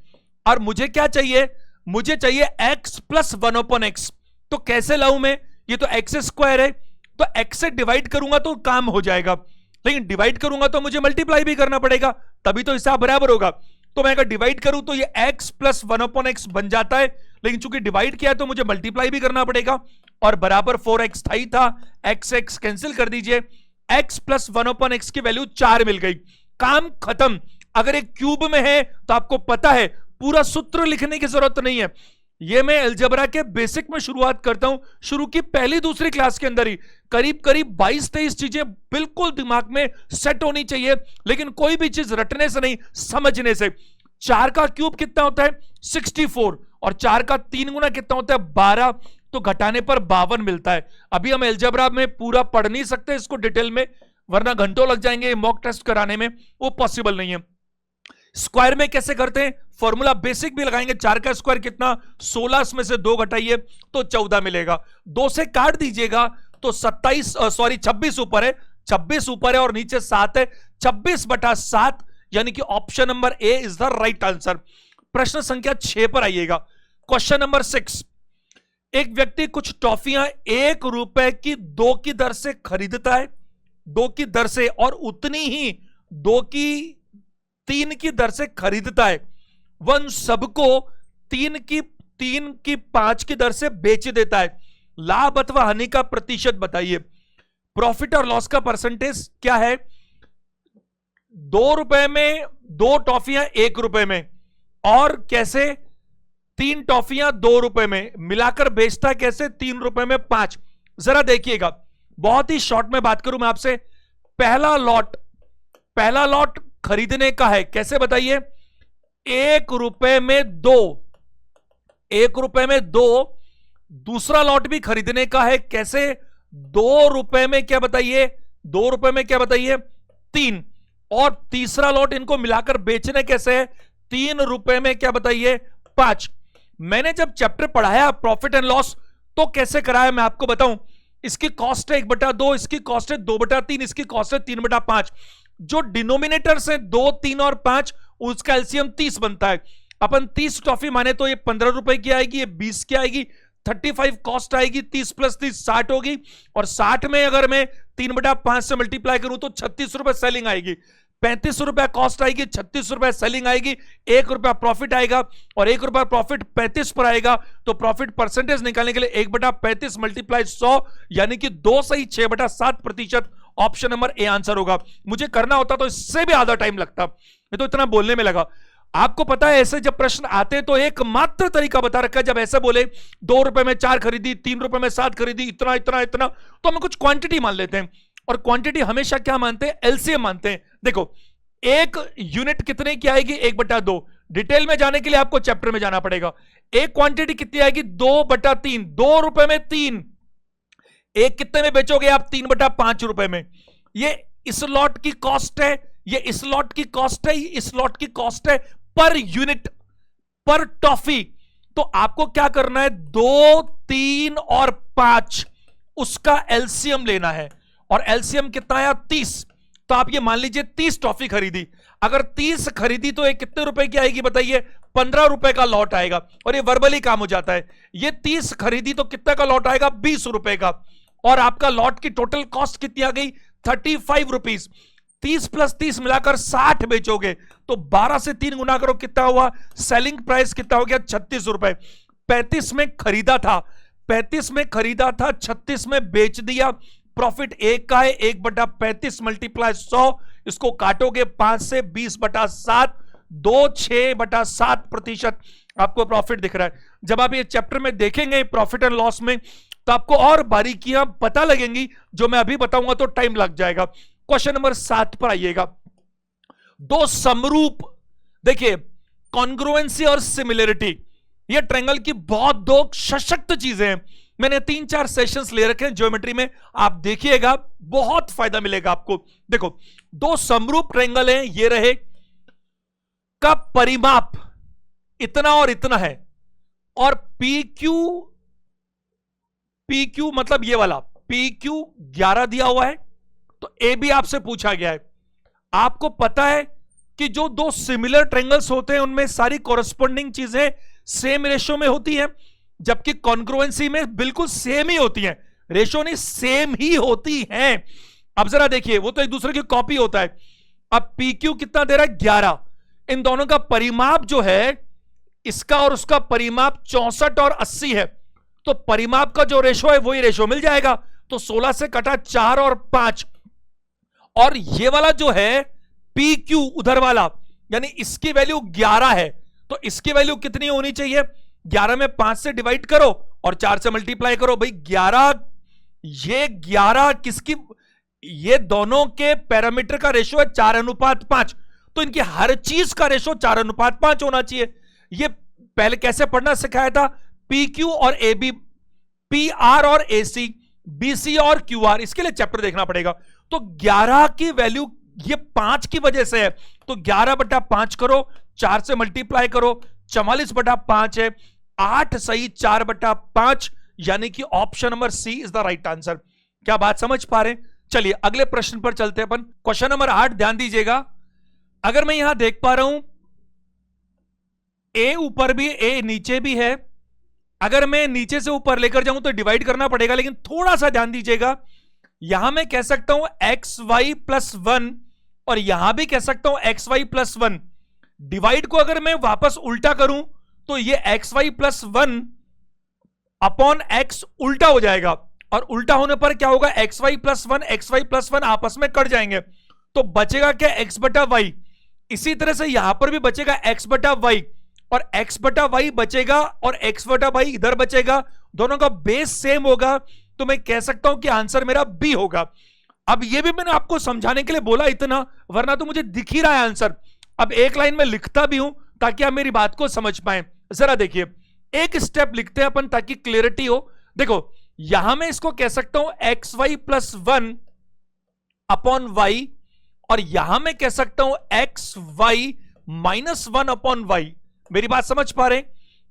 और मुझे क्या चाहिए? मुझे चाहिए x प्लस 1/x। तो कैसे लाऊं मैं? ये तो एक्स स्क्वायर है, तो x से डिवाइड करूंगा तो काम हो जाएगा, लेकिन डिवाइड करूंगा तो मुझे मल्टीप्लाई भी करना पड़ेगा, तभी तो हिसाब बराबर होगा। तो मैं अगर डिवाइड करूं तो ये x प्लस 1/x बन जाता है, लेकिन चूंकि डिवाइड किया तो मुझे मल्टीप्लाई भी करना पड़ेगा, और बराबर 4x था ही था, x कैंसिल कर दीजिए, x प्लस 1/x की वैल्यू 4 मिल गई, काम खत्म। अगर एक क्यूब में है तो आपको पता है पूरा सूत्र लिखने की जरूरत नहीं है। ये मैं अलजेब्रा के बेसिक में शुरुआत करता हूं, शुरू की पहली दूसरी क्लास के अंदर ही करीब करीब 22-23 चीजें बिल्कुल दिमाग में सेट होनी चाहिए, लेकिन कोई भी चीज रटने से नहीं, समझने से। 4 का क्यूब कितना होता है? 64, और 4 का 3 गुना कितना होता है? 12, तो घटाने पर 52 मिलता है। अभी हम अलजेब्रा में पूरा पढ़ नहीं सकते इसको डिटेल में, वरना घंटों लग जाएंगे मॉक टेस्ट कराने में, वो पॉसिबल नहीं है। स्क्वायर में कैसे करते हैं? फॉर्मूला बेसिक भी लगाएंगे। 4 का स्क्वायर कितना? 16 में से 2 घटाइए तो 14 मिलेगा, 2 से काट दीजिएगा तो 26 ऊपर है, 26 ऊपर है और नीचे 7 है, 26/7, यानी कि option number A is the right answer. प्रश्न संख्या 6 पर आइएगा। क्वेश्चन नंबर 6, एक व्यक्ति कुछ टॉफियां 1 रुपए की 2 की दर से खरीदता है, 2 की दर से, और उतनी ही 2 की 3 की दर से खरीदता है। वह सबको 3 की 5 की दर से बेच देता है। लाभ अथवा हानि का प्रतिशत बताइए। प्रॉफिट और लॉस का परसेंटेज क्या है? 2 रुपए में 2 टॉफियां 1 रुपए में, और कैसे 3 टॉफियां 2 रुपए में, मिलाकर बेचता कैसे? 3 रुपए में 5। जरा देखिएगा, बहुत ही शॉर्ट में बात करूं मैं आपसे। पहला लॉट खरीदने का है, कैसे बताइए? 1 रुपए में 2, 1 रुपए में 2। दूसरा लॉट भी खरीदने का है, कैसे? 2 रुपए में क्या बताइए? 2 रुपए में क्या बताइए? 3। और तीसरा लॉट इनको मिलाकर बेचने कैसे है? 3 रुपए में क्या बताइए? 5। मैंने जब चैप्टर पढ़ाया प्रॉफिट एंड लॉस तो कैसे कराया मैं आपको बताऊं। इसकी कॉस्ट है 1/2, इसकी कॉस्ट है 2/3, इसकी कॉस्ट है 3/5। जो डिनोमिनेटर्स है 2, 3 और 5, उसका एलसीएम 30 बनता है। अपन 30 टॉफी माने तो ये 15 रुपए की आएगी, ये 20 की आएगी, 35 कॉस्ट आएगी, 30 प्लस 30 60 होगी, और 60 में अगर मैं 3/5 से मल्टीप्लाई करूं तो 36 रुपए सेलिंग आएगी, 35 रुपए कॉस्ट आएगी, 36 रुपए सेलिंग आएगी, 1 रुपया प्रॉफिट आएगा, और 1 रुपया प्रॉफिट 35 पर आएगा। तो प्रॉफिट परसेंटेज निकालने के लिए 1/35 मल्टीप्लाई 100, यानी कि 2 सही 6/7%। ऑप्शन नंबर ए आंसर होगा। मुझे करना होता तो इससे भी आधा टाइम लगता, मैं तो इतना बोलने में लगा। आपको पता है ऐसे जब प्रश्न आते हैं तो एकमात्र तरीका बता रखा है, जब ऐसे बोले 2 रुपए में 4 खरीदी, 3 रुपए में 7 खरीदी, इतना इतना इतना, तो हम कुछ क्वांटिटी मान लेते हैं। और क्वांटिटी हमेशा क्या मानते हैं, एलसीएम मानते हैं। देखो एक यूनिट कितने की आएगी, 1/2। डिटेल में जाने के लिए आपको चैप्टर में जाना पड़ेगा। एक क्वांटिटी कितनी आएगी, 2/3, 2 रुपए में 3। एक कितने में बेचोगे आप, 3/5 रुपए में। ये इस लॉट की कॉस्ट है, ये इस लॉट की कॉस्ट है, इस लॉट की कॉस्ट है पर यूनिट, पर टॉफी। तो आपको क्या करना है, 2, 3 और 5 उसका एलसीएम लेना है। और एलसीएम कितना आया, 30। तो आप ये मान लीजिए 30 टॉफी खरीदी। अगर 30 खरीदी तो ये कितने रुपए की आएगी बताइए, 15 रुपए का लॉट आएगा। और ये वर्बली काम हो जाता है। ये 30 खरीदी तो कितने का लॉट आएगा, 20 रुपए का। और आपका लॉट की टोटल कॉस्ट कितनी आ गई, 35 रुपीज। 30 प्लस 30 मिलाकर 60 बेचोगे तो 12 से 3 गुना करो, कितना हुआ, सेलिंग प्राइस कितना हो गया, 36 रुपए। 35 में खरीदा था, 35 में खरीदा था, 36 में बेच दिया। प्रॉफिट एक का है, 1/35 मल्टीप्लाई 100, इसको काटोगे 5 से, 20/7, 6/7% आपको प्रॉफिट दिख रहा है। जब आप ये चैप्टर में देखेंगे प्रॉफिट एंड लॉस में, तो आपको और बारीकियां पता लगेंगी, जो मैं अभी बताऊंगा तो टाइम लग जाएगा। क्वेश्चन नंबर 7 पर आइएगा। दो समरूप, देखिए कॉन्ग्रुएंसी और सिमिलरिटी, ये ट्रायंगल की बहुत दो सशक्त चीजें हैं। मैंने 3-4 सेशंस ले रखे हैं ज्योमेट्री में, आप देखिएगा बहुत फायदा मिलेगा आपको। देखो दो समरूप ट्रायंगल हैं, ये रहे, का परिमाप इतना और इतना है, और PQ मतलब ये वाला PQ 11 दिया हुआ है। तो ए भी आपसे पूछा गया है। आपको पता है कि जो दो सिमिलर ट्रायंगल्स होते हैं उनमें सारी कॉरेस्पॉन्डिंग चीजें सेम रेशो में होती हैं, जबकि कॉन्ग्रुएंसी में बिल्कुल सेम ही होती हैं, रेशो नहीं, सेम ही होती हैं। अब जरा देखिए, वो तो एक दूसरे की कॉपी होता है। अब PQ कितना दे रहा है, 11। इन दोनों का परिमाप जो है, इसका और उसका परिमाप 64 और 80 है। तो परिमाप का जो रेशो है वही रेशो मिल जाएगा। तो 16 से कटा 4 और 5। और ये वाला जो है PQ उधर वाला, यानी इसकी वैल्यू 11 है, तो इसकी वैल्यू कितनी होनी चाहिए, 11 में 5 से डिवाइड करो और 4 से मल्टीप्लाई करो। भाई 11, ये 11 किसकी, ये दोनों के पैरामीटर का रेशो है 4:5। तो इनकी हर चीज का रेशो 4:5 होना चाहिए। ये पहले कैसे पढ़ना सिखाया था, PQ और AB, PR और AC, BC और QR, इसके लिए चैप्टर देखना पड़ेगा। तो 11 की वैल्यू ये 5 की वजह से है, तो 11/5 करो, 4 से मल्टीप्लाई करो, 44/5 है, 8 सही 4/5, यानी कि option number C is the right answer. क्या बात समझ पा रहे हैं? चलिए अगले प्रश्न पर चलते हैं अपन। क्वेश्चन नंबर 8 ध्यान दीजिएगा। अगर मैं यहां देख पा रहा हूं ए ऊपर भी, ए नीचे भी है। अगर मैं नीचे से ऊपर लेकर जाऊं तो डिवाइड करना पड़ेगा, लेकिन थोड़ा सा ध्यान दीजिएगा। यहां मैं कह सकता हूं xy+1, और यहां भी कह सकता हूं xy+1। डिवाइड को अगर मैं वापस उल्टा करूं तो ये xy+1 अपॉन x उल्टा हो जाएगा, और उल्टा होने पर क्या होगा, xy+1 आपस में कट जाएंगे, तो बचेगा क्या, x/y। इसी तरह से यहां पर भी बचेगा x/y, और x/y बचेगा और x/y इधर बचेगा, दोनों का बेस सेम होगा। तो मैं कह सकता हूं कि आंसर मेरा बी होगा। अब ये भी मैंने आपको समझाने के लिए बोला इतना, वरना तो मुझे दिख ही रहा है आंसर। अब एक लाइन में लिखता भी हूं ताकि आप मेरी बात को समझ पाए। जरा देखिए, एक स्टेप लिखते हैं अपन ताकि क्लियरिटी हो। देखो यहां मैं इसको कह सकता हूं xy+1 अपॉन y, और यहां मैं कह सकता हूं xy-1 अपॉन y। मेरी बात समझ पा रहे हैं?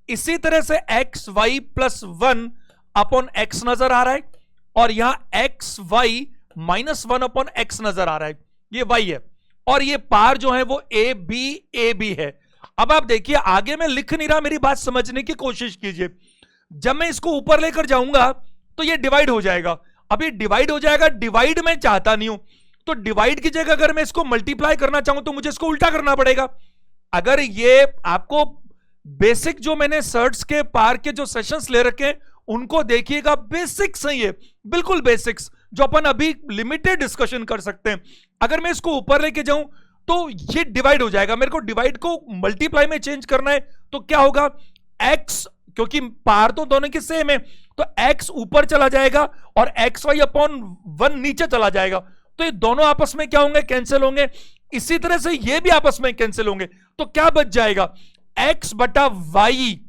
इसी तरह से xy+1 अपॉन x नजर आ रहा है, और यहां xy-1 अपॉन x नजर आ रहा है, ये y है, और ये पार जो है वो AB है। अब आप देखिए, आगे मैं लिख नहीं रहा, मेरी बात समझने की कोशिश कीजिए। जब मैं इसको ऊपर लेकर जाऊंगा तो ये डिवाइड हो जाएगा। अब ये डिवाइड हो जाएगा, डिवाइड मैं चाहता नहीं हूं, तो डिवाइड की जगह अगर मैं इसको मल्टीप्लाई करना चाहूं तो मुझे इसको उल्टा करना पड़ेगा। अगर ये आपको बेसिक जो मैंने सर्ट्स के पार के जो सेशंस ले रखे हैं उनको देखिएगा, बेसिक्स हैं ये, बिल्कुल बेसिक्स, जो अपन अभी लिमिटेड डिस्कशन कर सकते हैं। अगर मैं इसको ऊपर लेके जाऊं तो ये डिवाइड हो जाएगा, मेरे को डिवाइड को मल्टीप्लाई में चेंज करना है, तो क्या होगा, x, क्योंकि पार तो दोनों की सेम है, तो x ऊपर चला जाएगा और xy अपॉन 1 नीचे चला जाएगा, तो ये दोनों आपस में क्या होंगे, कैंसिल होंगे। इसी तरह से ये भी आपस में कैंसिल होंगे, तो क्या बच जाएगा, x बटा y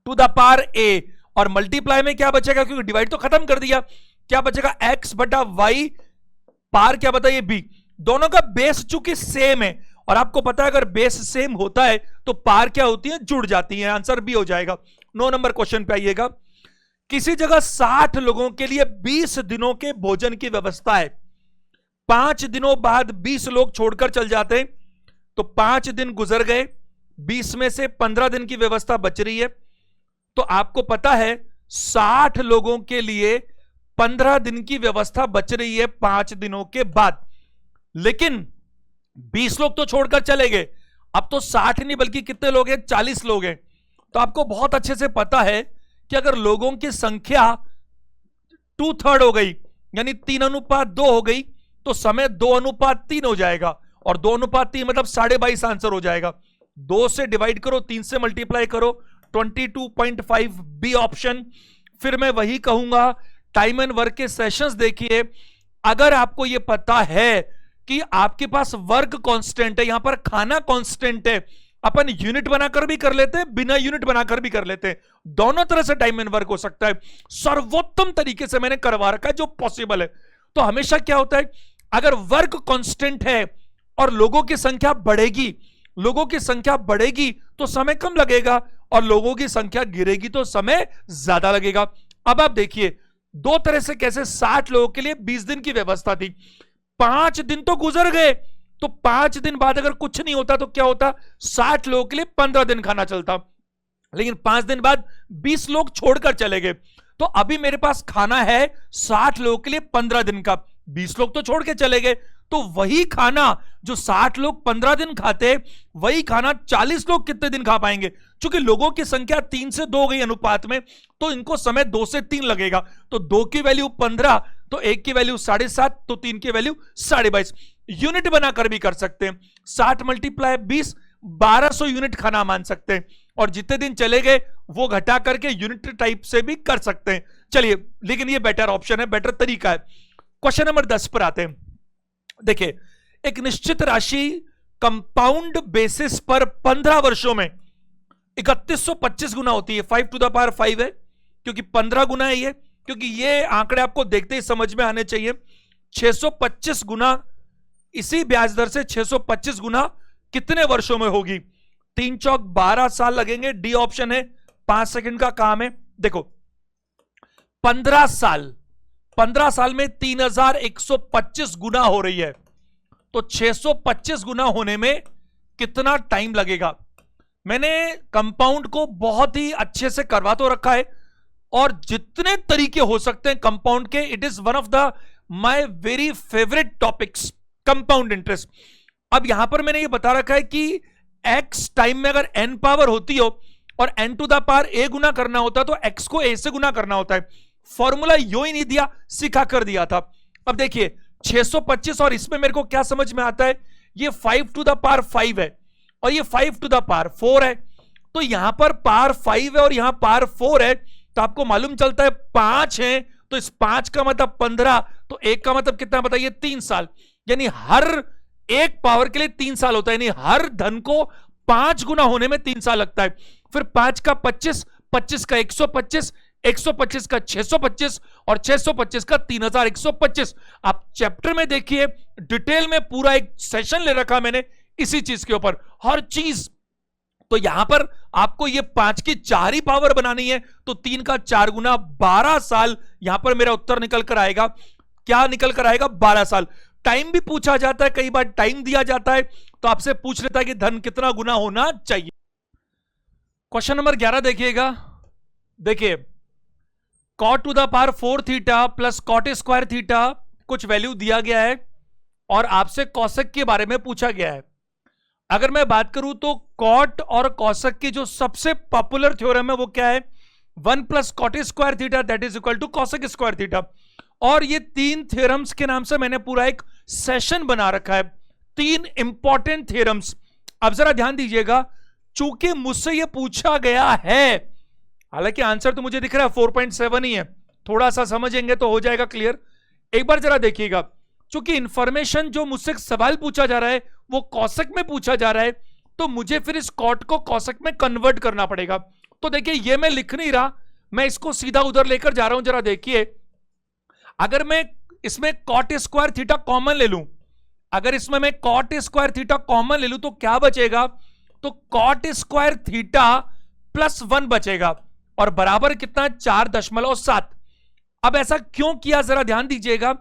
to the power a, और मल्टीप्लाई में क्या बचेगा, क्योंकि डिवाइड तो खत्म कर दिया, क्या बचेगा, x बटा वाई, पार क्या बताइए b। दोनों का बेस चूंकि सेम है, और आपको पता है अगर बेस सेम होता है तो पार क्या होती है, जुड़ जाती है, आंसर बी हो जाएगा। 9 नंबर क्वेश्चन पे आइएगा। किसी जगह 60 लोगों के लिए 20 दिनों के भोजन की व्यवस्था है, 5 दिनों बाद 20 लोग छोड़कर चल जाते हैं, तो 5 दिन गुजर गए, 20 में से 15 दिन की व्यवस्था बच रही है, तो आपको पता है 60 लोगों के लिए 15 दिन की व्यवस्था बच रही है 5 दिनों के बाद, लेकिन 20 लोग तो छोड़कर चले गए, अब तो 60 नहीं बल्कि कितने लोग हैं, 40 लोग हैं। तो आपको बहुत अच्छे से पता है कि अगर लोगों की संख्या 2/3 हो गई, यानी 3:2 हो गई, तो समय 2:3 हो जाएगा, और 2:3 मतलब 22.5 आंसर हो जाएगा। 2 से डिवाइड करो, 3 से मल्टीप्लाई करो, 22.5 बी ऑप्शन। फिर मैं वही कहूंगा, टाइम एंड वर्क के सेशंस देखिए, अगर आपको यह पता है कि आपके पास वर्क कांस्टेंट है, यहां पर खाना कांस्टेंट है, अपन यूनिट बनाकर भी कर लेते हैं, बिना यूनिट बनाकर भी कर लेते हैं, दोनों तरह से टाइम एंड वर्क हो सकता है, सर्वोत्तम तरीके से मैंने करवा रखा है जो पॉसिबल है। तो हमेशा क्या होता है, अगर वर्क कांस्टेंट है और लोगों की संख्या बढ़ेगी, लोगों की संख्या बढ़ेगी तो समय कम लगेगा, और लोगों की संख्या गिरेगी तो समय ज्यादा लगेगा। अब आप देखिए, दो तरह से कैसे 60 लोगों के लिए 20 दिन की व्यवस्था थी, 5 दिन तो गुजर गए, तो 5 दिन बाद अगर कुछ नहीं होता तो क्या होता, 60 लोगों के लिए 15 दिन खाना चलता, लेकिन 5 दिन बाद 20 लोग छोड़कर चले गए, तो अभी मेरे पास खाना है 60 लोगों के लिए 15 दिन का, 20 लोग तो छोड़ के चले गए, तो वही खाना जो 60 लोग 15 दिन खाते, वही खाना 40 लोग कितने दिन खा पाएंगे। क्योंकि लोगों की संख्या 3 से 2 गई अनुपात में, तो इनको समय 2 से 3 लगेगा, तो 2 की वैल्यू 15, तो 1 की वैल्यू 7.5, तो 3 की वैल्यू 22.5। यूनिट बनाकर भी कर सकते हैं, 60 मल्टीप्लाई 20, 1200 यूनिट खाना मान सकते हैं, और जितने दिन चले गए वो घटा करके यूनिट टाइप से भी कर सकते हैं। चलिए, लेकिन ये बेटर ऑप्शन है, बेटर तरीका है। क्वेश्चन नंबर 10 पर आते हैं। देखिए, एक निश्चित राशि कंपाउंड बेसिस पर 15 वर्षों में 3125 गुना होती है, 5 टू द पावर 5 है, क्योंकि 15 गुना है ये, क्योंकि ये आंकड़े आपको देखते ही समझ में आने चाहिए। 625 गुना, इसी ब्याज दर से 625 गुना कितने वर्षों में होगी, 3 चौक 12 साल लगेंगे, डी ऑप्शन है, 5 सेकंड का काम है। देखो 15 साल में 3125 गुना हो रही है, तो 625 गुना होने में कितना टाइम लगेगा। मैंने कंपाउंड को बहुत ही अच्छे से करवा तो रखा है, और जितने तरीके हो सकते हैं कंपाउंड के, it is one of the my very favourite topics, compound interest. अब यहां पर मैंने ये बता रखा है कि x टाइम में अगर n पावर होती हो और n to the power a गुना करना होता, तो x को a से गुना करना होता है। फॉर्मूला यो ही नहीं दिया, सिखा कर दिया था। अब देखिए 625, और इसमें मेरे को क्या समझ में आता है, ये 5 टू द पावर 5 है और ये 5 टू द पावर 4 है, तो यहां पर पावर 5 है और यहां पावर 4 है, तो आपको मालूम चलता है 5 है, तो इस 5 का मतलब 15, तो 1 का मतलब कितना बताइए, 3 साल, यानी हर एक पावर के लिए 3 साल होता है, यानी हर धन को 5 गुना होने में 3 साल लगता है। फिर 5 का 25, 25 का 125, 125 का 625 और 625 का 3125। आप चैप्टर में देखिए, डिटेल में पूरा एक सेशन ले रखा मैंने इसी चीज के ऊपर, हर चीज। तो यहां पर आपको ये 5 की 4 ही पावर बनानी है, तो 3 का 4 गुना 12 साल, यहां पर मेरा उत्तर निकल कर आएगा, क्या निकल कर आएगा, 12 साल। टाइम भी पूछा जाता है, कई बार टाइम दिया जाता है, तो आपसे पूछ लेता है कि धन कितना गुना होना चाहिए। क्वेश्चन नंबर 11 देखिएगा। देखिए, cot to the power 4 theta plus cot square theta कुछ वैल्यू दिया गया है, और आपसे कॉसेक के बारे में पूछा गया है। अगर मैं बात करूं तो कॉट और कॉसेक की जो सबसे पॉपुलर थ्योरम है वो क्या है, 1 plus cot square theta that is equal to cosec square theta. और ये 3 थ्योरम्स के नाम से मैंने पूरा एक सेशन बना रखा है, 3 इंपॉर्टेंट थ्योरम्स। अब जरा ध्यान दीजिएगा, चूंकि मुझसे यह पूछा गया है, हालांकि आंसर तो मुझे दिख रहा है 4.7 ही है, थोड़ा सा समझेंगे तो हो जाएगा क्लियर। एक बार जरा देखिएगा, चूंकि इंफॉर्मेशन जो मुझसे सवाल पूछा जा रहा है वो कॉसेक में पूछा जा रहा है, तो मुझे फिर इस कॉट को कॉसेक में कन्वर्ट करना पड़ेगा। तो देखिए ये मैं लिख नहीं रहा, मैं इसको सीधा उधर लेकर जा रहा हूं। जरा देखिए, अगर मैं इसमें कॉट स्क्वायर थीटा कॉमन ले लूं, अगर इसमें मैं कॉट स्क्वायर थीटा कॉमन ले लूं तो क्या बचेगा, तो कॉट स्क्वायर थीटा +1 बचेगा और बराबर कितना है 4.7। अब ऐसा क्यों किया जरा ध्यान दीजिएगा।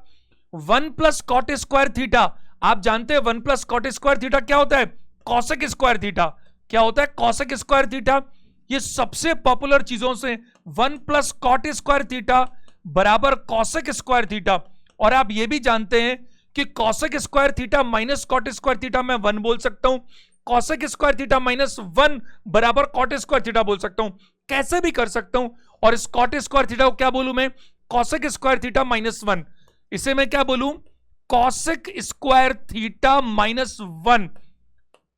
1 प्लस कॉट स्क्वायर थीटा, आप जानते हैं 1 प्लस कॉट स्क्वायर थीटा क्या होता है, कॉसेक स्क्वायर थीटा। क्या होता है, कॉसेक स्क्वायर थीटा। ये सबसे पॉपुलर चीजों से 1 प्लस कॉट स्क्वायर थीटा बराबर कॉसेक स्क्वायर थीटा। और आप ये भी जानते हैं कि cosec square theta minus cot square theta मैं 1 बोल सकता हूं, कॉसेक स्क्वायर थीटा -1 बराबर कॉट स्क्वायर थीटा बोल सकता हूं, कैसे भी कर सकता हूं। और इस कॉट स्क्वायर थीटा को क्या बोलूं मैं, कॉसेक स्क्वायर थीटा -1। इसे मैं क्या बोलूं, कॉसेक स्क्वायर थीटा -1,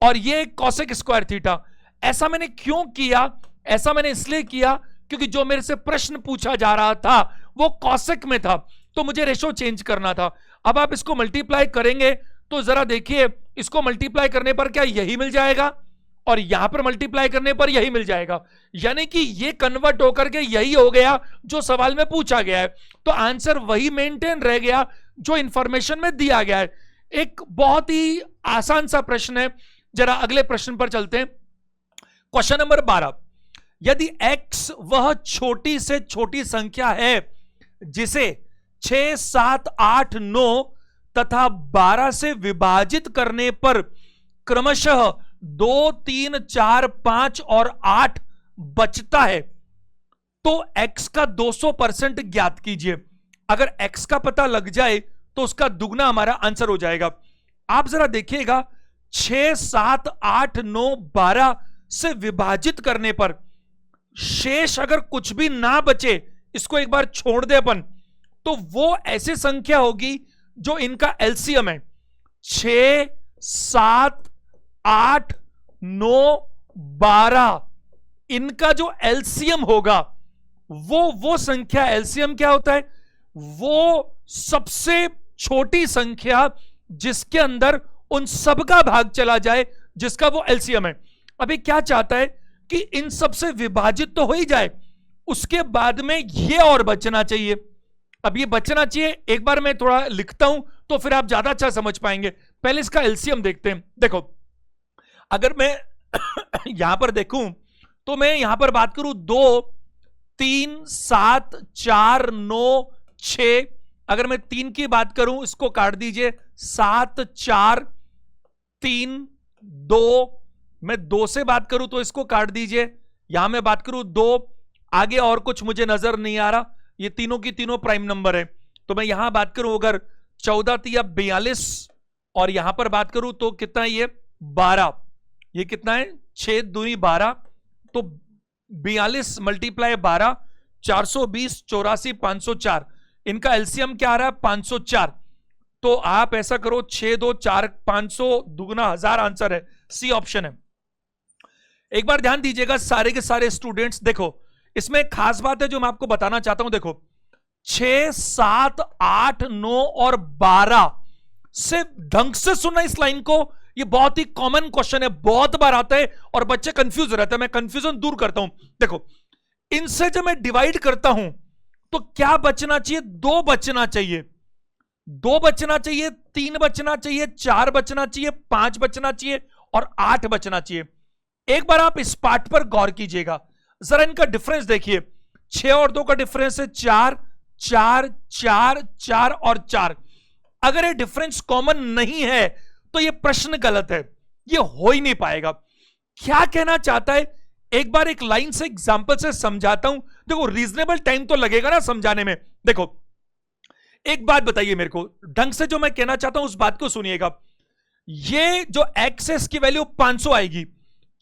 और ये कॉसेक स्क्वायर थीटा। ऐसा मैंने क्यों किया, ऐसा मैंने इसलिए किया क्योंकि जो मेरे से प्रश्न पूछा जा रहा था वो कॉसेक में था, तो मुझे रेशो चेंज करना था। अब आप इसको मल्टीप्लाई करेंगे तो जरा देखिए, इसको मल्टीप्लाई करने पर क्या यही मिल जाएगा, और यहां पर मल्टीप्लाई करने पर यही मिल जाएगा, यानी कि ये कन्वर्ट होकर के यही हो गया जो सवाल में पूछा गया है। तो आंसर वही मेंटेन रह गया जो इंफॉर्मेशन में दिया गया है। एक बहुत ही आसान सा प्रश्न है, जरा अगले प्रश्न पर चलते हैं। क्वेश्चन नंबर 12, यदि x वह छोटी से छोटी संख्या है जिसे 6, 7, 8, 9 तथा 12 से विभाजित करने पर क्रमशः 2, 3, 4, 5 और 8 बचता है, तो x का 200% ज्ञात कीजिए। अगर x का पता लग जाए तो उसका दुगना हमारा आंसर हो जाएगा। आप जरा देखिएगा, 6, 7, 8, 9, 12 से विभाजित करने पर शेष अगर कुछ भी ना बचे, इसको एक बार छोड़ दे अपन, तो वो ऐसी संख्या होगी जो इनका एलसीएम है। 6, 7, 8, 9, 12 इनका जो एलसीएम होगा वो संख्या, एलसीएम क्या होता है, वो सबसे छोटी संख्या जिसके अंदर उन सबका भाग चला जाए, जिसका वो एलसीएम है। अभी क्या चाहता है कि इन सब से विभाजित तो हो ही जाए, उसके बाद में ये और बचना चाहिए। अब ये बचना चाहिए, एक बार मैं थोड़ा लिखता हूं तो फिर आप ज्यादा अच्छा समझ पाएंगे। पहले इसका एलसीएम देखते हैं। देखो, अगर मैं यहां पर देखूं तो मैं यहां पर बात करूं 2, 3, 7, 4, 9, 6। अगर मैं 3 की बात करूं, इसको काट दीजिए, 7, 4, 3, 2। मैं 2 से बात करूं तो इसको काट दीजिए, यहां मैं बात करूं 2, आगे और कुछ मुझे नजर नहीं आ रहा, ये तीनों की तीनों प्राइम नंबर है। तो मैं यहां बात करूं अगर 14 तिया 42, और यहां पर बात करूं तो कितना है ये 12, ये कितना है 6 दूनी 12, तो 42 × 12 420, 84, 504। इनका एलसीएम क्या आ रहा है 504। तो आप ऐसा करो 6, 2, 4, 500 दुगना 1000 आंसर है, सी ऑप्शन है। एक बार ध्यान दीजिएगा सारे के सारे स्टूडेंट्स, देखो इसमें एक खास बात है जो मैं आपको बताना चाहता हूं। देखो 6, 7, 8, 9 और 12 से ढंग से सुनना इस लाइन को, ये बहुत ही कॉमन क्वेश्चन है, बहुत बार आता है और बच्चे कंफ्यूज रहते हैं। मैं कंफ्यूजन दूर करता हूं। देखो इनसे जब मैं डिवाइड करता हूं तो क्या बचना चाहिए, 2 बचना चाहिए, 2 बचना चाहिए, 3 बचना चाहिए, 4 बचना चाहिए, 5 बचना चाहिए और 8 बचना चाहिए। एक बार आप इस पार्ट पर गौर कीजिएगा, जरा इनका डिफरेंस देखिए। 6 और 2 का डिफरेंस है 4, 4, 4, 4 और 4। अगर ये डिफरेंस कॉमन नहीं है तो ये प्रश्न गलत है, ये हो ही नहीं पाएगा। क्या कहना चाहता है, एक बार एक लाइन से एग्जांपल से समझाता हूं। देखो रीजनेबल टाइम तो लगेगा ना समझाने में। देखो एक बात बताइए मेरे को, ढंग से जो मैं कहना चाहता हूं उस बात को सुनिएगा। ये जो एक्सेस की वैल्यू 500 आएगी,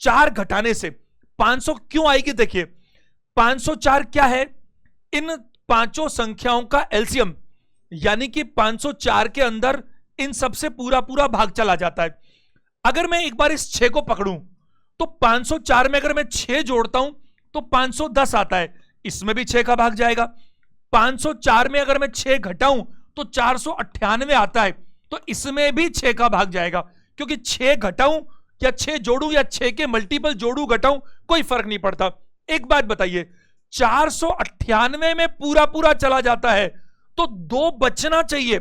4 घटाने से 500 क्यों आएगी, देखिए 504 क्या है, इन पांचों संख्याओं का एलसीएम, यानी कि 504 के अंदर इन सबसे पूरा पूरा भाग चला जाता है। अगर मैं एक बार इस 6 को पकड़ूं तो 504 में अगर मैं 6 जोड़ता हूं तो 510 आता है, इसमें भी 6 का भाग जाएगा। 504 में अगर मैं 6 घटाऊं तो 498 आता है, तो इसमें भी 6 का भाग जाएगा, क्योंकि 6 घटाऊं या 6 जोड़ू या 6 के मल्टीपल जोड़ू घटाऊं कोई फर्क नहीं पड़ता। एक बात बताइए, 498 में पूरा पूरा चला जाता है तो 2 बचना चाहिए,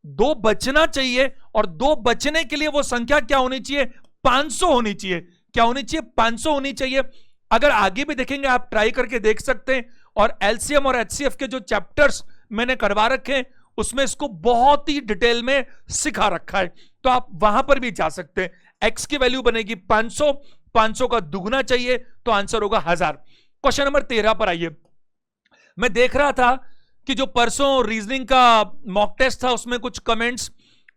2 बचना चाहिए, और 2 बचने के लिए वो संख्या क्या होनी चाहिए? 500 होनी चाहिए। क्या होनी चाहिए? 500 होनी चाहिए। अगर आगे भी देखेंगे, आप ट्राई करके देख सकते हैं, और एलसीएम और एचसीएफ के जो चैप्टर्स मैंने करवा रखे हैं उसमें इसको बहुत ही डिटेल में सिखा रखा है, तो आप वहां पर भी जा सकते हैं। एक्स की वैल्यू बनेगी 500, 500 का दुगना चाहिए तो आंसर होगा 1000। क्वेश्चन नंबर 13 पर आइए। मैं देख रहा था कि जो परसों रीजनिंग का मॉक टेस्ट था उसमें कुछ कमेंट्स,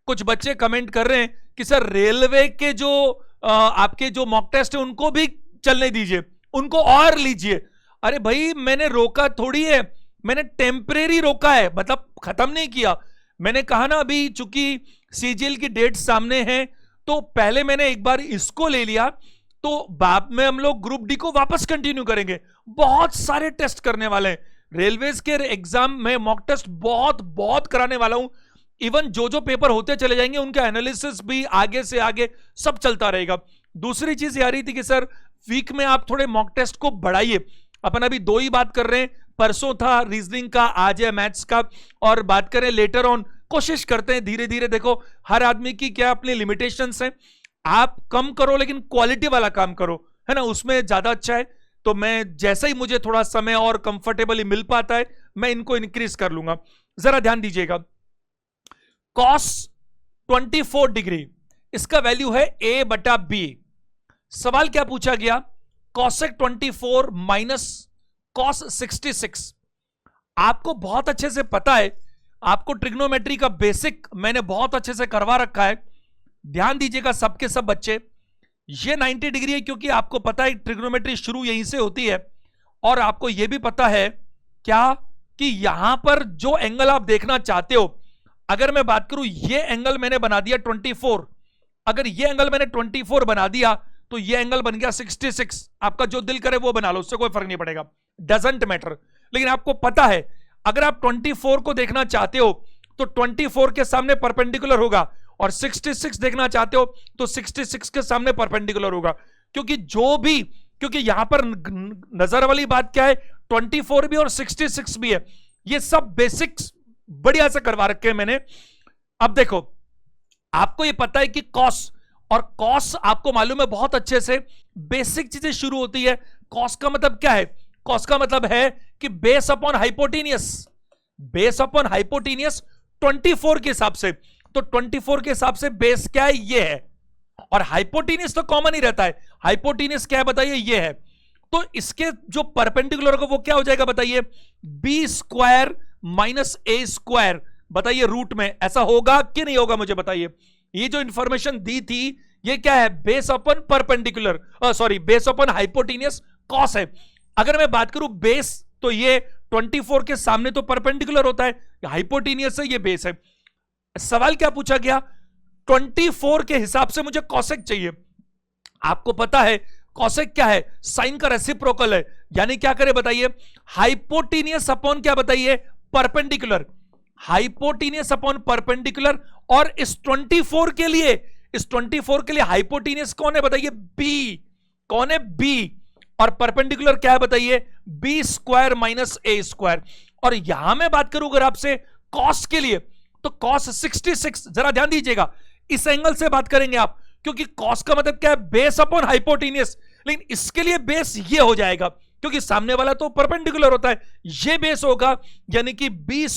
कुछ बच्चे कमेंट कर रहे हैं कि सर रेलवे के जो आपके जो मॉक टेस्ट है उनको भी चलने दीजिए, उनको और लीजिए। अरे भाई, मैंने रोका थोड़ी है, मैंने टेम्परेरी रोका है, मतलब खत्म नहीं किया। मैंने कहा ना, अभी चूंकि सीजीएल की डेट सामने है तो पहले मैंने एक बार इसको ले लिया, तो बाद में हम लोग ग्रुप डी को वापस कंटिन्यू करेंगे। बहुत सारे टेस्ट करने वाले हैं रेलवेज के एग्जाम में, मॉक टेस्ट बहुत बहुत कराने वाला हूं। इवन जो जो पेपर होते चले जाएंगे उनका एनालिसिस भी आगे से आगे सब चलता रहेगा। दूसरी चीज ये आ रही थी कि सर वीक में आप थोड़े मॉक टेस्ट को बढ़ाइए। अपन अभी 2 ही बात कर रहे हैं, परसों था रीजनिंग का, आज है मैथ्स का, और बात करें लेटर ऑन। कोशिश करते हैं धीरे धीरे, देखो हर आदमी की क्या अपनी लिमिटेशंस हैं, आप कम करो लेकिन क्वालिटी वाला काम करो, है ना, उसमें ज्यादा अच्छा है। तो मैं जैसे ही मुझे थोड़ा समय और कंफर्टेबली मिल पाता है मैं इनको इंक्रीज कर लूंगा। जरा ध्यान दीजिएगा, cos 24 डिग्री, इसका वैल्यू है a/b। सवाल क्या पूछा गया? cosec 24 minus cos 66। आपको बहुत अच्छे से पता है, आपको ट्रिग्नोमेट्री का बेसिक मैंने बहुत अच्छे से करवा रखा है। ध्यान दीजिएगा सबके सब बच्चे, ये 90 डिग्री है क्योंकि आपको पता है ट्रिग्नोमेट्री शुरू यहीं से होती है, और आपको यह भी पता है क्या कि यहां पर जो एंगल आप देखना चाहते हो, अगर मैं बात करूं ये एंगल मैंने बना दिया 24, अगर ये एंगल मैंने 24 बना दिया तो ये एंगल बन गया 66। आपका जो दिल करे वो बना लो, उससे कोई फर्क नहीं पड़ेगा, डजंट मैटर। लेकिन आपको पता है अगर आप 24 को देखना चाहते हो तो 24 के सामने परपेंडिकुलर होगा, और 66 देखना चाहते हो तो 66 के सामने परपेंडिकुलर होगा। क्योंकि यहां पर नजर वाली बात क्या है, 24 भी और 66 भी है। ये सब बेसिक्स बढ़िया से करवा रखे हैं मैंने। अब देखो, आपको ये पता है कि कॉस और कॉस आपको मालूम है बहुत अच्छे से, बेसिक चीजें शुरू होती है। कॉस का मतलब क्या है? कॉस का मतलब है कि base upon hypotenuse, base upon hypotenuse 24 के हिसाब से, तो 24 के हिसाब से बेस क्या है? ये है, और हाइपोटेनियस तो कॉमन ही रहता है। हाइपोटेनियस क्या है बताइए? ये है। तो इसके जो परपेंडिकुलर होगा वो क्या हो जाएगा बताइए? बी स्क्वायर माइनस ए स्क्वायर। बताइए रूट में ऐसा होगा कि नहीं होगा, मुझे बताइए। ये जो इंफॉर्मेशन दी थी ये क्या है? Base upon perpendicular, sorry base upon hypotenuse cos है। अगर मैं बात करूं बेस, तो ये 24 के सामने तो परपेंडिकुलर होता है, हाइपोटेनियस है, ये बेस है। सवाल क्या पूछा गया? 24 के हिसाब से मुझे कॉसेक चाहिए। आपको पता है कॉसेक क्या है? साइन का रेसिप्रोकल है, यानी क्या करे बताइए? हाइपोटेनियस अपॉन क्या बताइए? परपेंडिकुलर। हाइपोटेनियस अपॉन परपेंडिकुलर, और इस 24 के लिए, इस 24 के लिए हाइपोटेनियस कौन है बताइए? बी। कौन है? बी। और परपेंडिकुलर क्या है बताइए? बी स्क्वायर माइनस ए स्क्वायर। और यहां मैं बात करूं अगर आपसे कॉस के लिए, तो कॉस 66, जरा ध्यान दीजिएगा, इस एंगल से बात करेंगे आप, क्योंकि कॉस का मतलब क्या है? Base upon hypotenuse. लेकिन इसके लिए बेस ये हो जाएगा क्योंकि सामने वाला तो परपेंडिकुलर होता है, ये बेस होगा, यानी कि बी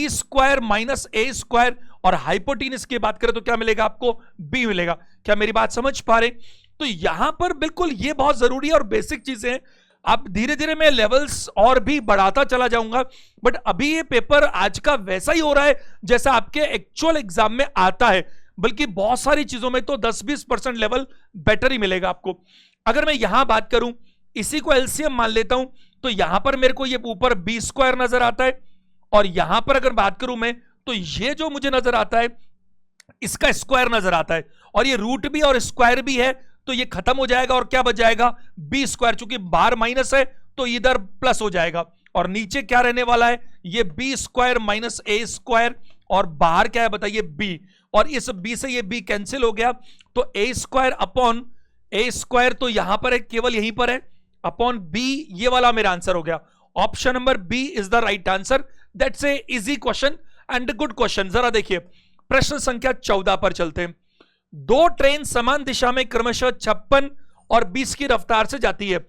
स्क्वायर माइनस ए स्क्वायर। और हाइपोटेनियस की बात करें तो क्या मिलेगा आपको? बी मिलेगा। क्या मेरी बात समझ पा रहे? तो यहां पर बिल्कुल ये बहुत जरूरी है और बेसिक चीजें हैं। अब धीरे धीरे मैं लेवल्स और भी बढ़ाता चला जाऊंगा, बट अभी ये पेपर आज का वैसा ही हो रहा है जैसा आपके एक्चुअल एग्जाम में आता है, बल्कि बहुत सारी चीजों में तो 10-20% लेवल बेटर ही मिलेगा आपको। अगर मैं यहां बात करूं, इसी को एलसीएम मान लेता हूं, तो यहां पर मेरे को ये ऊपर बी स्क्वायर नजर आता है, और यहां पर अगर बात करूं मैं, तो ये जो मुझे नजर आता है इसका स्क्वायर नजर आता है, और ये रूट भी और स्क्वायर भी है, तो ये खत्म हो जाएगा और क्या बच जाएगा, बी स्क्वायर। चूंकि बाहर माइनस है तो इधर प्लस हो जाएगा, और नीचे क्या रहने वाला है, ये बी स्क्वायर माइनस ए स्क्वायर, और बाहर क्या है बताइए, बी, और इस बी से ये बी कैंसिल हो गया, तो ए स्क्वायर अपॉन ए स्क्वायर तो यहां पर है, केवल यहीं पर है, अपॉन बी, ये वाला मेरा आंसर हो गया। Option number B is the right answer. That's a easy question and good question. जरा देखिए प्रश्न संख्या 14 पर चलते हैं। दो ट्रेन समान दिशा में क्रमशः 56 और 20 की रफ्तार से जाती है।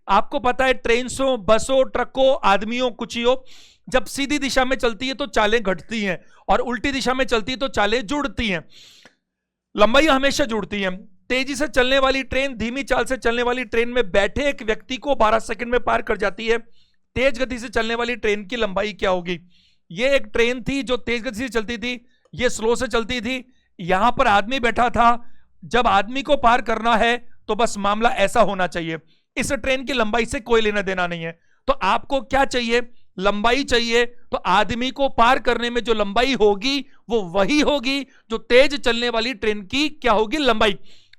आपको पता है ट्रेन से, बसों, ट्रकों, आदमियों, कुचियों, जब सीधी दिशा में चलती है तो चालें घटती हैं, और उल्टी दिशा में चलती है तो चालें जुड़ती हैं, लंबाई हमेशा जुड़ती है। तेजी से चलने वाली ट्रेन धीमी चाल से चलने वाली ट्रेन में बैठे एक व्यक्ति को 12 सेकंड में पार कर जाती है। तेज गति से चलने वाली ट्रेन की लंबाई क्या होगी? ये एक ट्रेन थी जो तेज गति से चलती थी, ये स्लो से चलती थी, यहां पर आदमी बैठा था। जब आदमी को पार करना है तो बस मामला ऐसा होना चाहिए। इस ट्रेन की लंबाई से कोई लेना देना नहीं है, तो आपको क्या चाहिए, लंबाई चाहिए। तो आदमी को पार करने में जो लंबाई होगी वो वही होगी जो तेज चलने वाली ट्रेन की क्या होगी, लंबाई।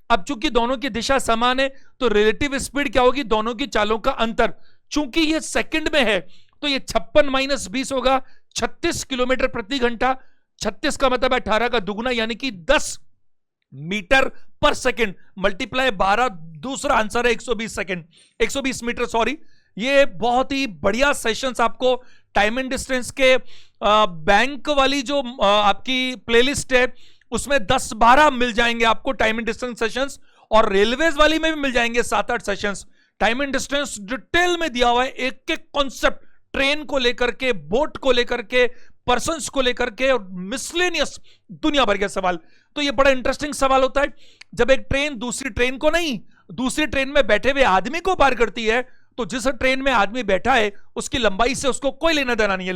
अब चूंकि दोनों की दिशा समान है तो रिलेटिव स्पीड क्या होगी, दोनों की चालों का अंतर। चूंकि ये सेकंड में है तो ये 56 माइनस 20 होगा 36 किलोमीटर प्रति घंटा। 36 का मतलब 18 का दुगुना, यानी कि 10 मीटर पर सेकंड, मल्टीप्लाई 12, दूसरा आंसर है 120 सेकंड, 120 मीटर, सॉरी। ये बहुत ही बढ़िया सेशंस आपको टाइम एंड डिस्टेंस के बैंक वाली जो आपकी प्लेलिस्ट है उसमें 10-12 मिल जाएंगे आपको टाइम एंड डिस्टेंस सेशंस, और रेलवेज वाली में भी मिल जाएंगे 7-8 sessions. Time and distance detail में दिया हुआ है, एक एक कॉन्सेप्ट, ट्रेन को लेकर के, बोट को लेकर के, पर्सन्स को लेकर के, और मिसलेनियस दुनिया भर के सवाल। तो ये बड़ा इंटरेस्टिंग सवाल होता है जब एक ट्रेन दूसरी ट्रेन को नहीं, दूसरी ट्रेन में बैठे हुए आदमी को पार करती है। तो जिस ट्रेन में आदमी बैठा है उसकी लंबाई से उसको कोई लेना देना नहीं है,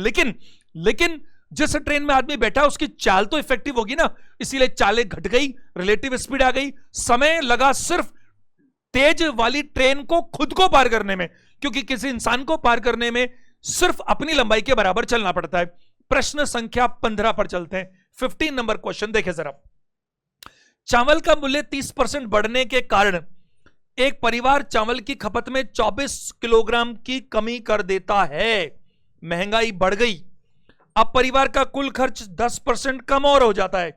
लेकिन जिस ट्रेन में आदमी बैठा है उसकी चाल तो इफेक्टिव होगी ना, इसीलिए चालें घट गई, रिलेटिव स्पीड आ गई। समय लगा सिर्फ तेज वाली ट्रेन को खुद को पार करने में, क्योंकि किसी इंसान को पार करने में सिर्फ अपनी लंबाई के बराबर चलना पड़ता है। प्रश्न संख्या 15 पर चलते हैं। 15 नंबर क्वेश्चन देखें जरा। चावल का मूल्य 30% बढ़ने के कारण एक परिवार चावल की खपत में 24 किलोग्राम की कमी कर देता है। महंगाई बढ़ गई, अब परिवार का कुल खर्च 10% कम और हो जाता है।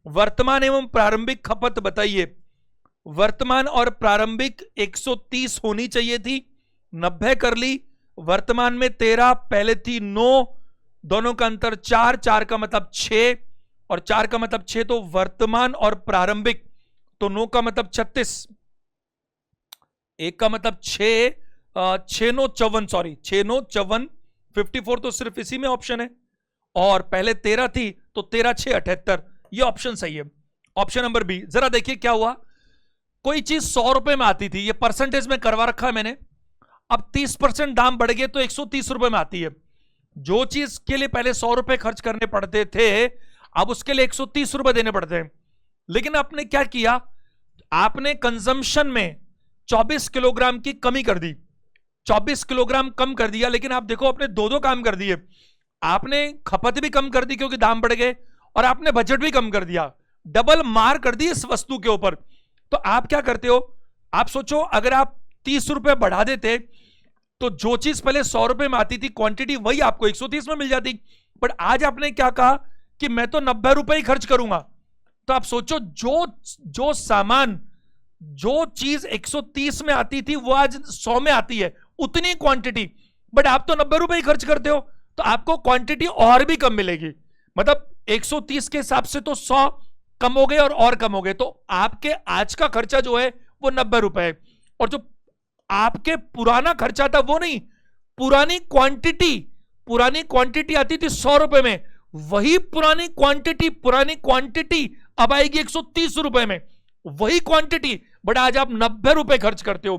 वर्तमान एवं प्रारंभिक खपत बताइए। वर्तमान और प्रारंभिक 130 होनी चाहिए थी, 90 कर ली। वर्तमान में 13, पहले थी 9, दोनों का अंतर 4, 4 का मतलब 6 और 4 का मतलब 6, तो वर्तमान और प्रारंभिक, तो 9 का मतलब 36, 1 का मतलब 6, 6 9 54, सॉरी 6 9 54, 54 तो सिर्फ इसी में ऑप्शन है, और पहले 13 थी तो 13 6 78, ये ऑप्शन सही है, ऑप्शन नंबर बी। जरा देखिए क्या हुआ, कोई चीज 100 रुपए में आती थी, ये परसेंटेज में करवा रखा है मैंने, अब 30% दाम बढ़ गए तो 130 रुपए में आती है। जो चीज के लिए पहले 100 रुपए खर्च करने पड़ते थे अब उसके लिए 130 रुपए देने पड़ते हैं। लेकिन आपने क्या किया, आपने कंजम्पशन में 24 किलोग्राम की कमी कर दी, 24 किलोग्राम कम कर दिया। लेकिन आप देखो आपने दो काम कर दिए, आपने खपत भी कम कर दी क्योंकि दाम बढ़ गए, और आपने बजट भी कम कर दिया, डबल मार कर दी इस वस्तु के ऊपर। तो आप क्या करते हो, आप सोचो अगर आप 30 रुपए बढ़ा देते तो जो चीज पहले 100 रुपए में आती थी क्वांटिटी वही आपको 130 में मिल जाती। बट आज आपने क्या कहा कि मैं तो 90 रुपए ही खर्च करूंगा। तो आप सोचो जो सामान, जो चीज 130 में आती थी वो आज 100 में आती है, उतनी क्वांटिटी, बट आप तो 90 रुपए ही खर्च करते हो, तो आपको क्वांटिटी और भी कम मिलेगी। मतलब 130 के हिसाब से तो 100 कम हो गए और कम हो गए, तो आपके आज का खर्चा जो है वो 90 रुपए है। और जो आपके पुराना खर्चा था वो नहीं, पुरानी क्वांटिटी आती थी 100 रुपए में, वही पुरानी क्वांटिटी अब आएगी 130 रुपए में, वही क्वांटिटी, बट आज आप 90 रुपए खर्च करते हो।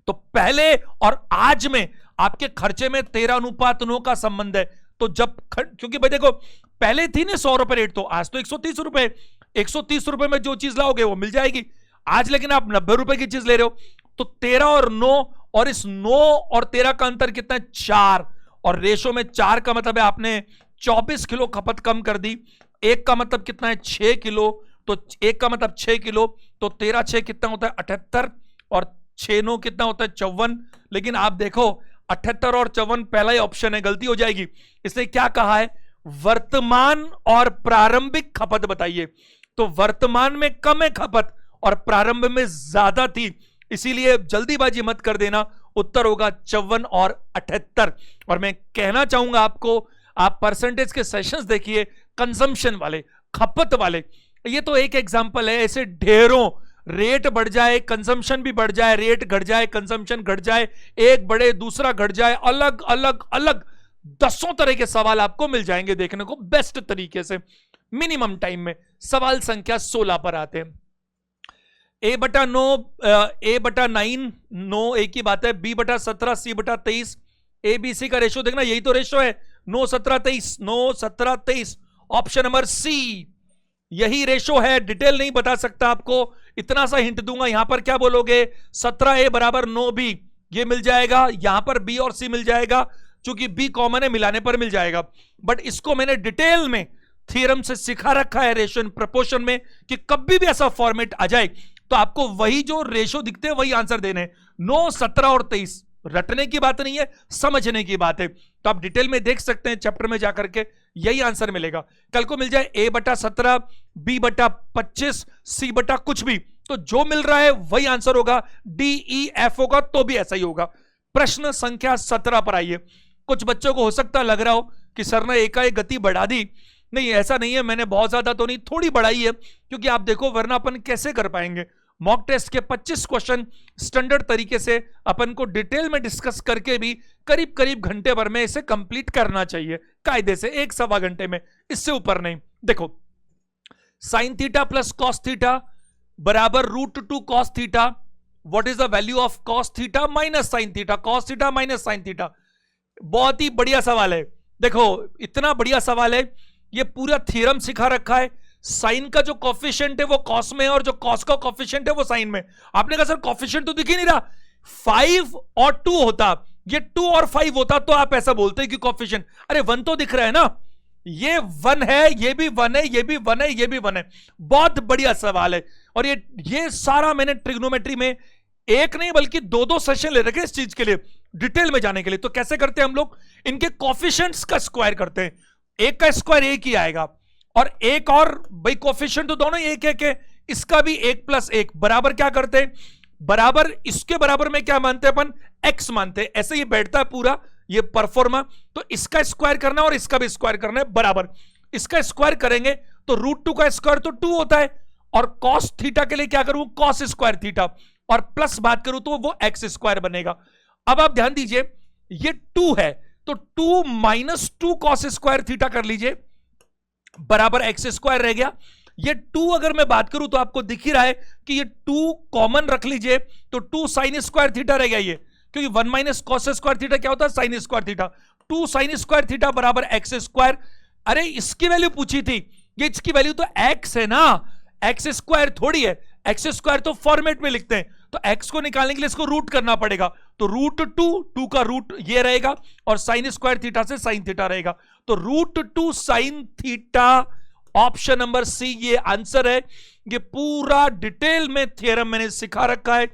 तो पहले और आज में आपके खर्चे में 13:9 का संबंध है। तो जब क्योंकि भाई देखो पहले थी ना 100 रुपए रेट, तो आज तो 130 रुपए, 130 रुपए में जो चीज लाओगे वो मिल जाएगी आज, लेकिन आप 90 रुपए की चीज ले रहे हो। तो 13 और 9, और इस 9 और 13 का अंतर कितना है, 4, और रेशो में 4 का मतलब है आपने 24 किलो खपत कम कर दी। 1 का मतलब कितना है, 6 किलो, तो 1 का मतलब 6 किलो, तो 13 6 कितना होता है 78 और 6 9 कितना होता है 54। लेकिन आप देखो 78 और 54 पहला ही ऑप्शन है, गलती हो जाएगी। इसने क्या कहा है, वर्तमान और प्रारंभिक खपत बताइए। तो वर्तमान में कम है खपत और प्रारंभ में ज्यादा थी, इसीलिए जल्दीबाजी मत कर देना, उत्तर होगा 54 और 78। और मैं कहना चाहूंगा आपको, आप परसेंटेज के सेशंस देखिए, कंजम्पशन वाले, खपत वाले। ये तो एक एग्जांपल है, ऐसे ढेरों, रेट बढ़ जाए कंजम्पशन भी बढ़ जाए, रेट घट जाए कंजम्पशन घट जाए, एक बढ़े दूसरा घट जाए, अलग अलग अलग दसों तरह के सवाल आपको मिल जाएंगे देखने को बेस्ट तरीके से, मिनिमम टाइम में। सवाल संख्या 16 पर आते हैं। A/9 9 एक ही बात है, B/17 C/23, ABC का रेशो देखना, यही तो रेशो है 9 17 23, 9 17 23, ऑप्शन नंबर सी यही रेशो है। डिटेल नहीं बता सकता आपको, इतना सा हिंट दूंगा, यहां पर क्या बोलोगे 17A बराबर 9B, ये मिल जाएगा, यहां पर B और C मिल जाएगा, चूंकि B कॉमन है मिलाने पर मिल जाएगा। बट इसको मैंने डिटेल में थ्योरम से सिखा रखा है रेशो इन प्रपोर्शन में, कि कभी भी ऐसा फॉर्मेट आ जाए तो आपको वही जो रेशो दिखते हैं वही आंसर देने। 9 17 और 23 रटने की बात नहीं है, समझने की बात है। तो आप डिटेल में देख सकते हैं चैप्टर में जाकर के, यही आंसर मिलेगा। कल को मिल जाए A/17, B/25, C/ कुछ भी, तो जो मिल रहा है वही आंसर होगा। DEF होगा तो भी ऐसा ही होगा। प्रश्न संख्या 17 पर आइए। कुछ बच्चों को हो सकता लग रहा हो कि सर ने एकाएक गति बढ़ा दी, नहीं ऐसा नहीं है, मैंने बहुत ज्यादा तो नहीं, थोड़ी बढ़ाई है, क्योंकि आप देखो वरना अपन कैसे कर पाएंगे। मॉक टेस्ट के 25 क्वेश्चन स्टैंडर्ड तरीके से अपन को डिटेल में डिस्कस करके भी करीब करीब घंटे भर में इसे कंप्लीट करना चाहिए, कायदे से 1 सवा घंटे में, इससे ऊपर नहीं। देखो sine theta plus cos theta बराबर √2 cos theta, what is the value of cos theta minus sine theta, cos theta minus sine theta. बहुत ही बढ़िया सवाल है, देखो इतना बढ़िया सवाल है, ये पूरा थ्योरम सिखा रखा है। साइन का जो कॉफिशिएंट है वो कॉस में है और जो कॉस का कॉफिशिएंट है वो साइन में। आपने कहा सर कॉफिशिएंट तो दिख ही नहीं रहा, 5 और 2 होता, ये 2 और 5 होता तो आप ऐसा बोलते कि कॉफिशिएंट, अरे 1 तो दिख रहा है ना, ये 1 है, ये भी 1 है, ये भी 1 है, ये भी 1 है। बहुत बढ़िया सवाल है। और ये सारा मैंने ट्रिग्नोमेट्री में एक नहीं बल्कि 2-2 सेशन ले रखे इस चीज के लिए, डिटेल में जाने के लिए। तो कैसे करते हैं हम लोग, इनके कॉफिशिएंट्स का स्क्वायर करते हैं, एक का स्क्वायर एक ही आएगा, और एक और भाई कोफिशिएंट तो दोनों एक एक है, इसका भी 1 + 1 बराबर क्या करते हैं, बराबर इसके बराबर में क्या मानते हैं अपन, x मानते हैं। ऐसे ये बैठता है पूरा ये परफॉर्मा, तो इसका स्क्वायर करना और इसका भी स्क्वायर करना है बराबर। इसका स्क्वायर करेंगे तो √2 का स्क्वायर तो 2 होता है, और कॉस थीटा के लिए क्या करूं, कॉस स्क्वायर थीटा, और प्लस बात करूं तो वो x स्क्वायर बनेगा। अब आप ध्यान दीजिए ये 2 है, तो 2 - 2 कॉस स्क्वायर थीटा कर लीजिए, बराबर x स्क्वायर रह गया। ये 2 अगर मैं बात करूं तो आपको दिख ही रहा है कि ये 2 कॉमन रख लीजिए, तो 2 साइन स्क्वायर थीटा रह गया ये, क्योंकि 1 - कॉस स्क्वायर थीटा क्या होता है, sign square theta. 2 sign square theta बराबर x स्क्वायर। अरे इसकी वैल्यू पूछी थी, ये इसकी वैल्यू तो x है ना, x स्क्वायर थोड़ी है, x स्क्वायर तो फॉर्मेट में लिखते हैं, तो x को निकालने के लिए इसको रूट करना पड़ेगा, तो √2 का रूट ये रहेगा, और साइन स्क्वायर थीटा से साइन थीटा रहेगा, तो √2 sine theta, option number C ये आंसर है। ये पूरा डिटेल में थ्योरम मैंने सिखा रखा है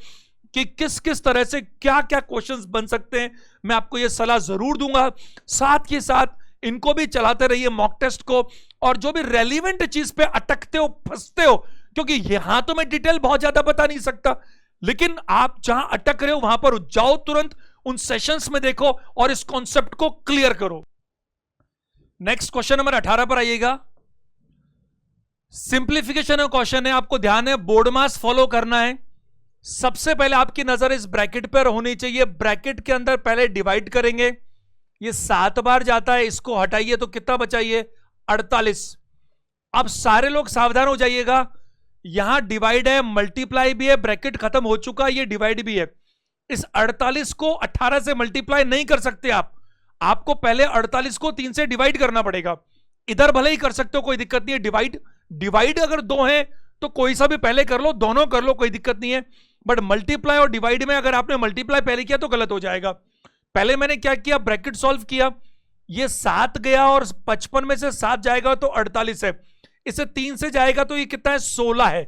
कि किस किस तरह से क्या क्या क्वेश्चंस बन सकते हैं, मैं आपको ये सलाह जरूर दूंगा। साथ ही साथ इनको भी चलाते रहिए मॉक टेस्ट को, और जो भी रेलिवेंट चीज पे अटकते हो फंसते हो, क्योंकि यहां तो मैं डिटेल बहुत ज्यादा बता नहीं सकता, लेकिन आप जहां अटक रहे हो वहां पर जाओ, तुरंत उन सेशंस में देखो और इस कॉन्सेप्ट को क्लियर करो। नेक्स्ट क्वेश्चन नंबर 18 पर आइएगा। सिंप्लीफिकेशन क्वेश्चन है, आपको ध्यान है बोर्ड मास फॉलो करना है। सबसे पहले आपकी नजर इस ब्रैकेट पर होनी चाहिए, ब्रैकेट के अंदर पहले डिवाइड करेंगे, ये 7 बार जाता है, इसको हटाइए तो कितना बचाइए 48। अब सारे लोग सावधान हो जाइएगा, यहां डिवाइड है, मल्टीप्लाई भी है, ब्रैकेट खत्म हो चुका है, ये डिवाइड भी है। इस 48 को 18 से मल्टीप्लाई नहीं कर सकते आप, आपको पहले 48 को 3 से डिवाइड करना पड़ेगा। इधर भले ही कर सकते हो, कोई दिक्कत नहीं है, डिवाइड अगर 2 है तो कोई सा भी पहले कर लो, दोनों कर लो, कोई दिक्कत नहीं है। बट मल्टीप्लाई और डिवाइड में अगर आपने मल्टीप्लाई पहले किया तो गलत हो जाएगा। पहले मैंने क्या किया, ब्रैकेट सॉल्व किया, ये 7 गया और 55 में से 7 जाएगा तो 48 है, इसे 3 से जाएगा तो ये कितना है 16 है।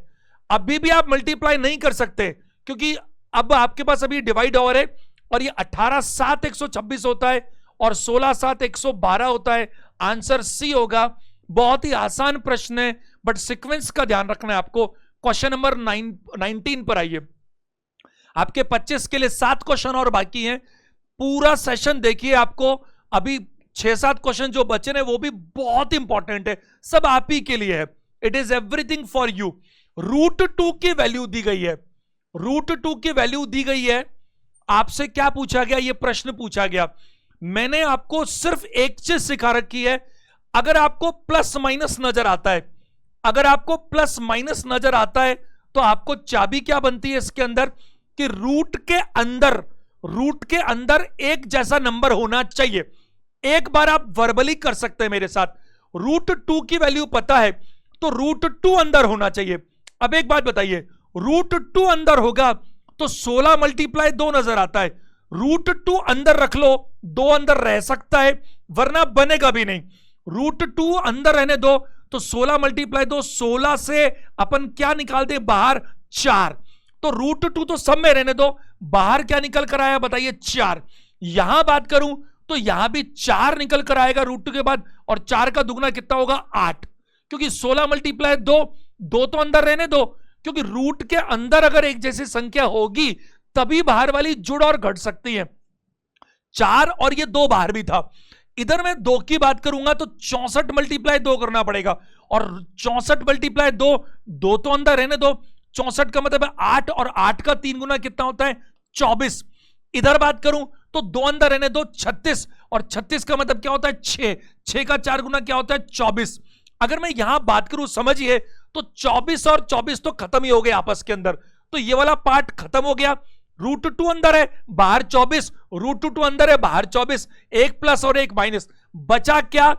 अभी भी आप मल्टीप्लाई नहीं कर सकते, क्योंकि अब आपके पास अभी डिवाइड और है, और ये 18 7 126 होता है और 16 7 112 होता है। आंसर सी होगा। बहुत ही आसान प्रश्न है, बट सीक्वेंस का ध्यान रखना है आपको। क्वेश्चन नंबर 19 पर आइए। आपके 25 के लिए 7 क्वेश्चन और बाकी हैं। पूरा सेशन देखिए, आपको अभी 6-7 क्वेश्चन जो बचे हैं वो भी बहुत इंपॉर्टेंट है, सब आप ही के लिए है। It is everything for you. √2 की वैल्यू दी गई है, √2 की वैल्यू दी गई है। आपसे क्या पूछा गया, ये प्रश्न पूछा गया। मैंने आपको सिर्फ एक चीज सिखा रखी है, अगर आपको प्लस माइनस नजर आता है, अगर आपको प्लस माइनस नजर आता है तो आपको चाबी क्या बनती है इसके अंदर, कि रूट के अंदर एक जैसा नंबर होना चाहिए। एक बार आप वर्बली कर सकते हैं मेरे साथ, √2 की वैल्यू पता है तो √2 अंदर होना चाहिए। अब एक बात बताइए, √2 अंदर होगा तो 16 × 2 नजर आता है। √2 अंदर रख लो, 2 अंदर रह सकता है, वरना बनेगा भी नहीं। √2 अंदर रहने दो तो 16 × 2, 16 से अपन क्या निकालते बाहर, 4। तो √2 तो सब में रहने दो, बाहर क्या निकल कर आया बताइए, 4। यहां बात करूं तो यहां भी 4 निकल कर आएगा √2 के बाद, और 4 का दुगना कितना होगा, 8। क्योंकि 16 × 2, 2 तो अंदर रहने दो, क्योंकि रूट के अंदर अगर एक जैसी संख्या होगी तभी बाहर वाली जुड़ और घट सकती है। 4 और ये 2 बाहर भी था। इधर मैं 2 की बात करूंगा तो 64 × 2 करना पड़ेगा, और 64 × 2, 2 तो अंदर रहने दो, 64 का मतलब है 8, और 8 का 3 गुना कितना होता है, 24। इधर बात करूं तो 2 अंदर रहने दो, 36, और 36 का मतलब क्या होता है, 6, 6 का 4 गुना क्या होता है, 24। अगर मैं यहां बात करूं समझिए, तो 24 और 24 तो खत्म ही हो गए आपस के अंदर, तो ये वाला पार्ट खत्म हो गया। √2 अंदर है, बाहर 24, √2 अंदर है, बाहर 24, एक प्लस और एक माइनस, बचा क्या,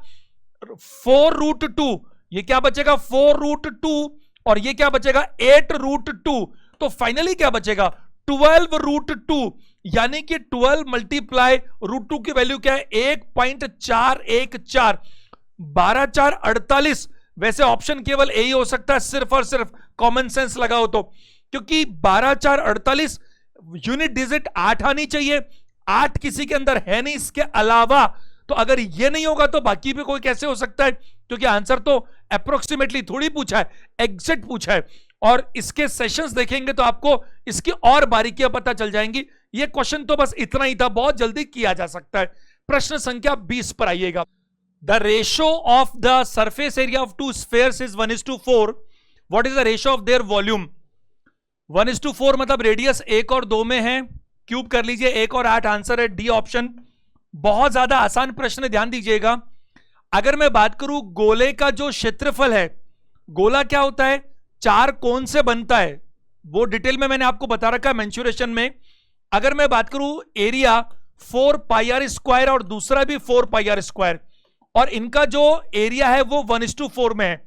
4√2। ये क्या बचेगा, 4√2, और ये क्या बचेगा, 8√2। तो फाइनली क्या बचेगा, 12√2, यानी कि 12 × √2 की वैल्यू क्या है, 1.414। 12 4 48। वैसे ऑप्शन केवल यही हो सकता है, सिर्फ और सिर्फ कॉमन सेंस लगाओ तो, क्योंकि 12 4 48 यूनिट डिजिट 8 आनी चाहिए, 8 किसी के अंदर है नहीं इसके अलावा। तो अगर ये नहीं होगा तो बाकी भी कोई कैसे हो सकता है, क्योंकि आंसर तो अप्रोक्सीमेटली थोड़ी पूछा है, एग्जैक्ट पूछा है। और इसके सेशंस देखेंगे तो आपको इसकी और बारीकियां पता चल जाएंगी। ये क्वेश्चन तो बस इतना ही था, बहुत जल्दी किया जा सकता है। प्रश्न संख्या 20 पर आइएगा। The ratio of the surface area of 2 spheres is 1:4। What is the ratio of their volume. 1:4 मतलब रेडियस 1 और 2 में है। क्यूब कर लीजिए, 1 और 8 आंसर है डी ऑप्शन। बहुत ज्यादा आसान प्रश्न, ध्यान दीजिएगा। अगर मैं बात करूं गोले का जो क्षेत्रफल है, गोला क्या होता है, 4 कोण से बनता है, वो डिटेल में मैंने आपको बता रखा है मेंशुरेशन में। अगर मैं बात करूं एरिया 4πr² और दूसरा भी 4πr², और इनका जो एरिया है वो 1:4 में है।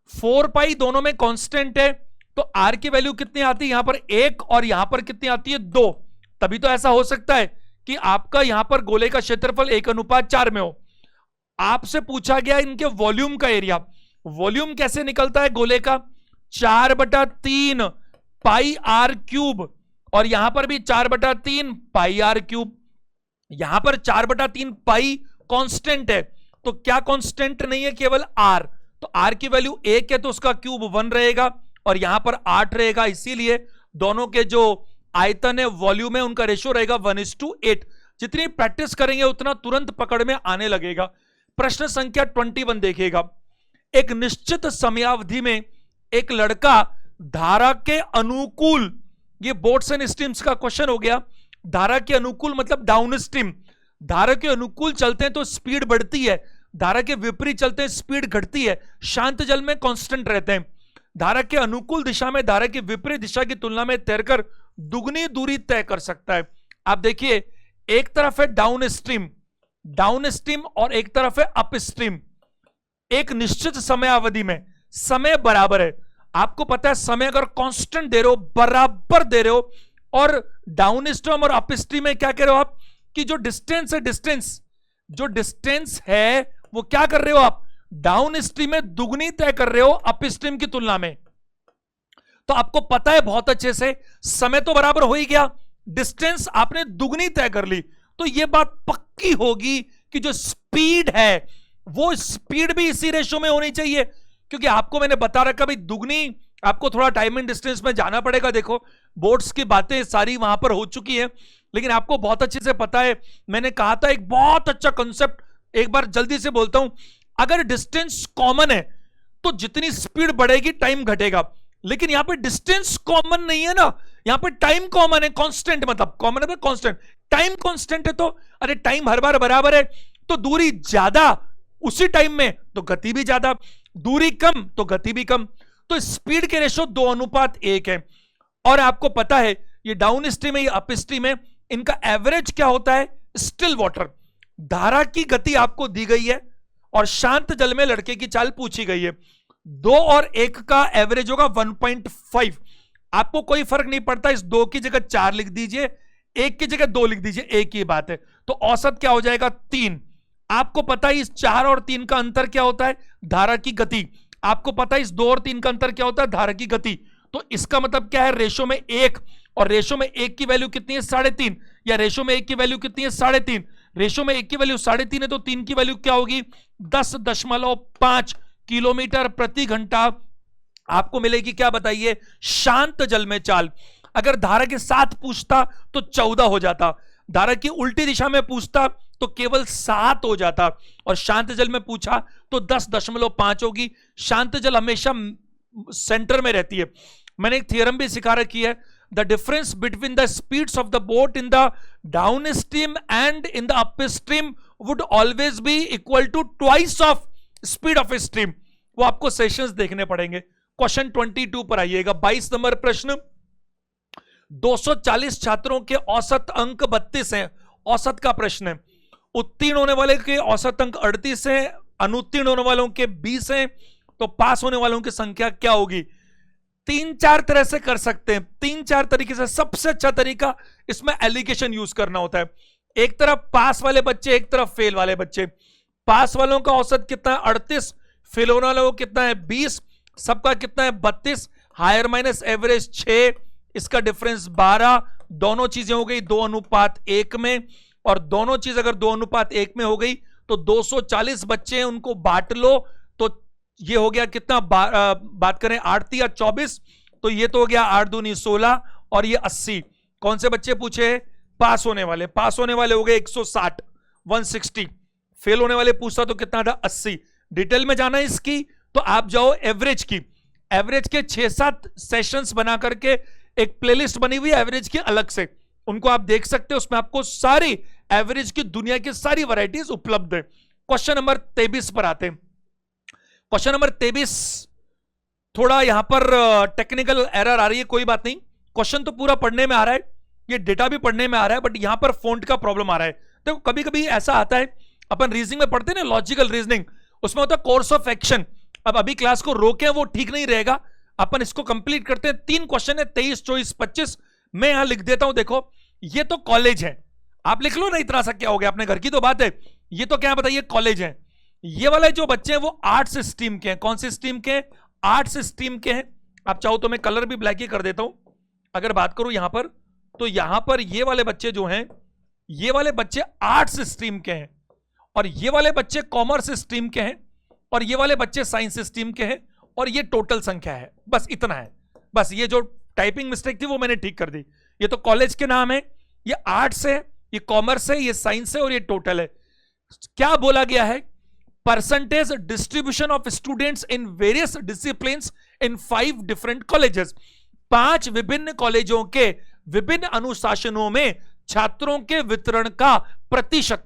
4π दोनों में कांस्टेंट है, तो r की वैल्यू कितनी आती है यहां पर 1, और यहां पर कितनी आती है 2। तभी तो ऐसा हो सकता है कि आपका यहां पर गोले का क्षेत्रफल 1:4 में हो। आपसे पूछा गया इनके वॉल्यूम का एरिया। वॉल्यूम कैसे निकलता है गोले का, 4/3 πr³, और यहां पर भी 4/3 πr³। यहां पर 4/3 पाई कांस्टेंट है, तो क्या कांस्टेंट नहीं है, केवल r। तो r की वैल्यू 1 है तो उसका क्यूब 1 रहेगा, और यहां पर 8 रहेगा। इसीलिए दोनों के जो आयतन है, वॉल्यूम है, उनका रेशियो रहेगा 1:8। जितनी प्रैक्टिस करेंगे उतना तुरंत पकड़ में आने लगेगा। प्रश्न संख्या 21 देखिएगा। एक निश्चित समयावधि में एक लड़का धारा के अनुकूल, ये बोट्स एंड स्ट्रीम्स का क्वेश्चन हो गया। धारा के अनुकूल मतलब डाउन स्ट्रीम, धारा के अनुकूल चलते हैं तो स्पीड बढ़ती है, धारा के विपरीत चलते हैं स्पीड घटती है। शांत जल में कांस्टेंट रहते हैं। धारा के अनुकूल दिशा में धारा की विपरीत दिशा की तुलना में तैरकर दुगनी दूरी तय कर सकता है। आप देखिए, एक तरफ है डाउन स्ट्रीम और एक तरफ है अप स्ट्रीम। एक निश्चित समयावधि में समय बराबर है। आपको पता है समय अगर कांस्टेंट दे रहे हो, बराबर दे रहे हो, और डाउन स्ट्रीम और अप स्ट्रीम में क्या कह रहे हो आप, कि जो डिस्टेंस है वो क्या कर रहे हो आप, डाउन स्ट्रीम में दुगनी तय कर रहे हो अप स्ट्रीम की तुलना में। तो आपको पता है बहुत अच्छे से, समय तो बराबर हो ही गया, डिस्टेंस आपने दुगनी तय कर ली, तो यह बात पक्की होगी कि जो स्पीड है वो स्पीड भी इसी रेशो में होनी चाहिए, क्योंकि आपको मैंने बता रखा भाई दुगनी आपको थोड़ा टाइम एंड डिस्टेंस में जाना पड़ेगा। देखो बोर्ड्स की बातें सारी वहां पर हो चुकी है, लेकिन आपको बहुत अच्छे से पता है, मैंने कहा था एक बहुत अच्छा कंसेप्ट, एक बार जल्दी से बोलता हूं, अगर डिस्टेंस कॉमन है तो जितनी स्पीड बढ़ेगी टाइम घटेगा, लेकिन यहां पे डिस्टेंस कॉमन नहीं है ना, यहां पे टाइम कॉमन है, कांस्टेंट, मतलब कॉमन है कांस्टेंट, टाइम कांस्टेंट है, तो अरे टाइम हर बार बराबर है, तो दूरी ज्यादा उसी टाइम में तो गति भी ज्यादा, दूरी कम तो गति भी कम, तो स्पीड के रेशो 2:1 है। और आपको पता है ये डाउन स्ट्रीम है, ये अप स्ट्रीम है, इनका एवरेज क्या होता है, स्टिल वाटर, धारा की गति आपको दी गई है और शांत जल में लड़के की चाल पूछी गई है, 2 और 1 का एवरेज होगा 1.5, आपको कोई फर्क नहीं पड़ता, इस 2 की जगह 4 लिख दीजिए, 1 की जगह 2 लिख दीजिए, एक ही बात है, तो औसत क्या हो जाएगा 3। आपको पता है इस 4 और 3 का अंतर क्या होता है, धारा की गति, आपको पता है इस 2 और 3 का अंतर क्या होता है, धारा की गति, तो इसका मतलब क्या है, रेशो में 1, और रेशो में 1 की वैल्यू कितनी है 3.5, या रेशो में 1 की वैल्यू कितनी है 3.5, रेशो में 1 की वैल्यू 3.5 है, तो 3 की वैल्यू क्या होगी 10.5 किलोमीटर प्रति घंटा आपको मिलेगी, क्या बताइए, शांत जल में चाल। अगर धारा के साथ पूछता तो 14 हो जाता, धारा की उल्टी दिशा में पूछता तो केवल 7 हो जाता, और शांत जल में पूछा तो 10.5 होगी। शांत जल हमेशा सेंटर में रहती है। मैंने एक थियरम भी सिखा रखी है, the difference between the speeds of the boat in the downstream and in the upstream would always be equal to twice of speed of stream. वो आपको सेशंस देखने पड़ेंगे। क्वेश्चन 22 पर आइएगा, 22 नंबर प्रश्न, 240 छात्रों के औसत अंक 32 हैं, औसत का प्रश्न है। उत्तीर्ण होने वाले के औसत अंक 38 हैं, अनुत्तीर्ण होने वालों के 20 हैं, तो पास होने वालों की संख्या क्या होगी। 3-4 तरह से कर सकते हैं, 3-4 तरीके से। सबसे अच्छा तरीका इसमें एलिगेशन यूज करना होता है। एक तरफ पास वाले बच्चे, एक तरफ फेल वाले बच्चे। पास वालों का औसत कितना है 38, फेल होने वालों को कितना है 20, सबका कितना है 32, हायर माइनस एवरेज 6, इसका डिफरेंस 12, दोनों चीजें हो गई 2:1 में, और दोनों चीज अगर 2:1 में हो गई तो 240 बच्चे हैं, उनको बांट लो, तो ये हो गया कितना, बात करें 8 या 24, तो ये तो हो गया 8 दूनी 16, और ये 80। कौन से बच्चे पूछे, पास होने वाले, पास होने वाले हो गए 160, 160। फेल होने वाले पूछता तो कितना था 80। डिटेल में जाना है इसकी तो आप जाओ एवरेज की, एवरेज के 6-7 सेशंस बना करके एक प्लेलिस्ट बनी हुई है एवरेज की अलग से, उनको आप देख सकते हो, उसमें आपको सारी एवरेज की दुनिया की सारी वैरायटीज उपलब्ध है। क्वेश्चन नंबर 23 पर आते हैं। क्वेश्चन नंबर 23 थोड़ा यहां पर टेक्निकल एरर आ रही है, कोई बात नहीं, क्वेश्चन तो पूरा पढ़ने में आ रहा है, ये डेटा भी पढ़ने में आ रहा है, बट यहां पर फॉन्ट का प्रॉब्लम आ रहा है। देखो कभी कभी ऐसा आता है, अपन रीजनिंग में पढ़ते हैं ना, लॉजिकल रीजनिंग, उसमें होता है कोर्स ऑफ एक्शन। अब अभी क्लास को रोके वो ठीक नहीं रहेगा, अपन इसको कंप्लीट करते हैं। 3 क्वेश्चन है, 23, 24, 25। मैं यहां लिख देता हूं, देखो ये तो कॉलेज है, आप लिख लो ना, इतना सा क्या हो गया, अपने घर की तो बात है। ये तो क्या बताइए, कॉलेज है। ये वाले जो बच्चे हैं वो आर्ट्स स्ट्रीम के हैं। कौन सी स्ट्रीम के हैं, आर्ट्स स्ट्रीम के हैं। आप चाहो तो मैं कलर भी ब्लैक ही कर देता हूं। अगर बात करूं यहां पर, तो यहां पर ये वाले बच्चे जो हैं, ये वाले बच्चे आर्ट्स स्ट्रीम के हैं, और ये वाले बच्चे कॉमर्स स्ट्रीम के हैं, और ये वाले बच्चे साइंस स्ट्रीम के हैं, और ये टोटल संख्या है, बस इतना है। बस ये जो टाइपिंग मिस्टेक थी वो मैंने ठीक कर दी। ये तो कॉलेज के नाम है, ये आर्ट्स है, ये कॉमर्स है, ये साइंस है, और ये टोटल है। क्या बोला गया है, percentage distribution of students in various disciplines in 5 different colleges. 5 विभिन्न कॉलेजों के विभिन्न अनुशासनों में छात्रों के वितरण का प्रतिशत।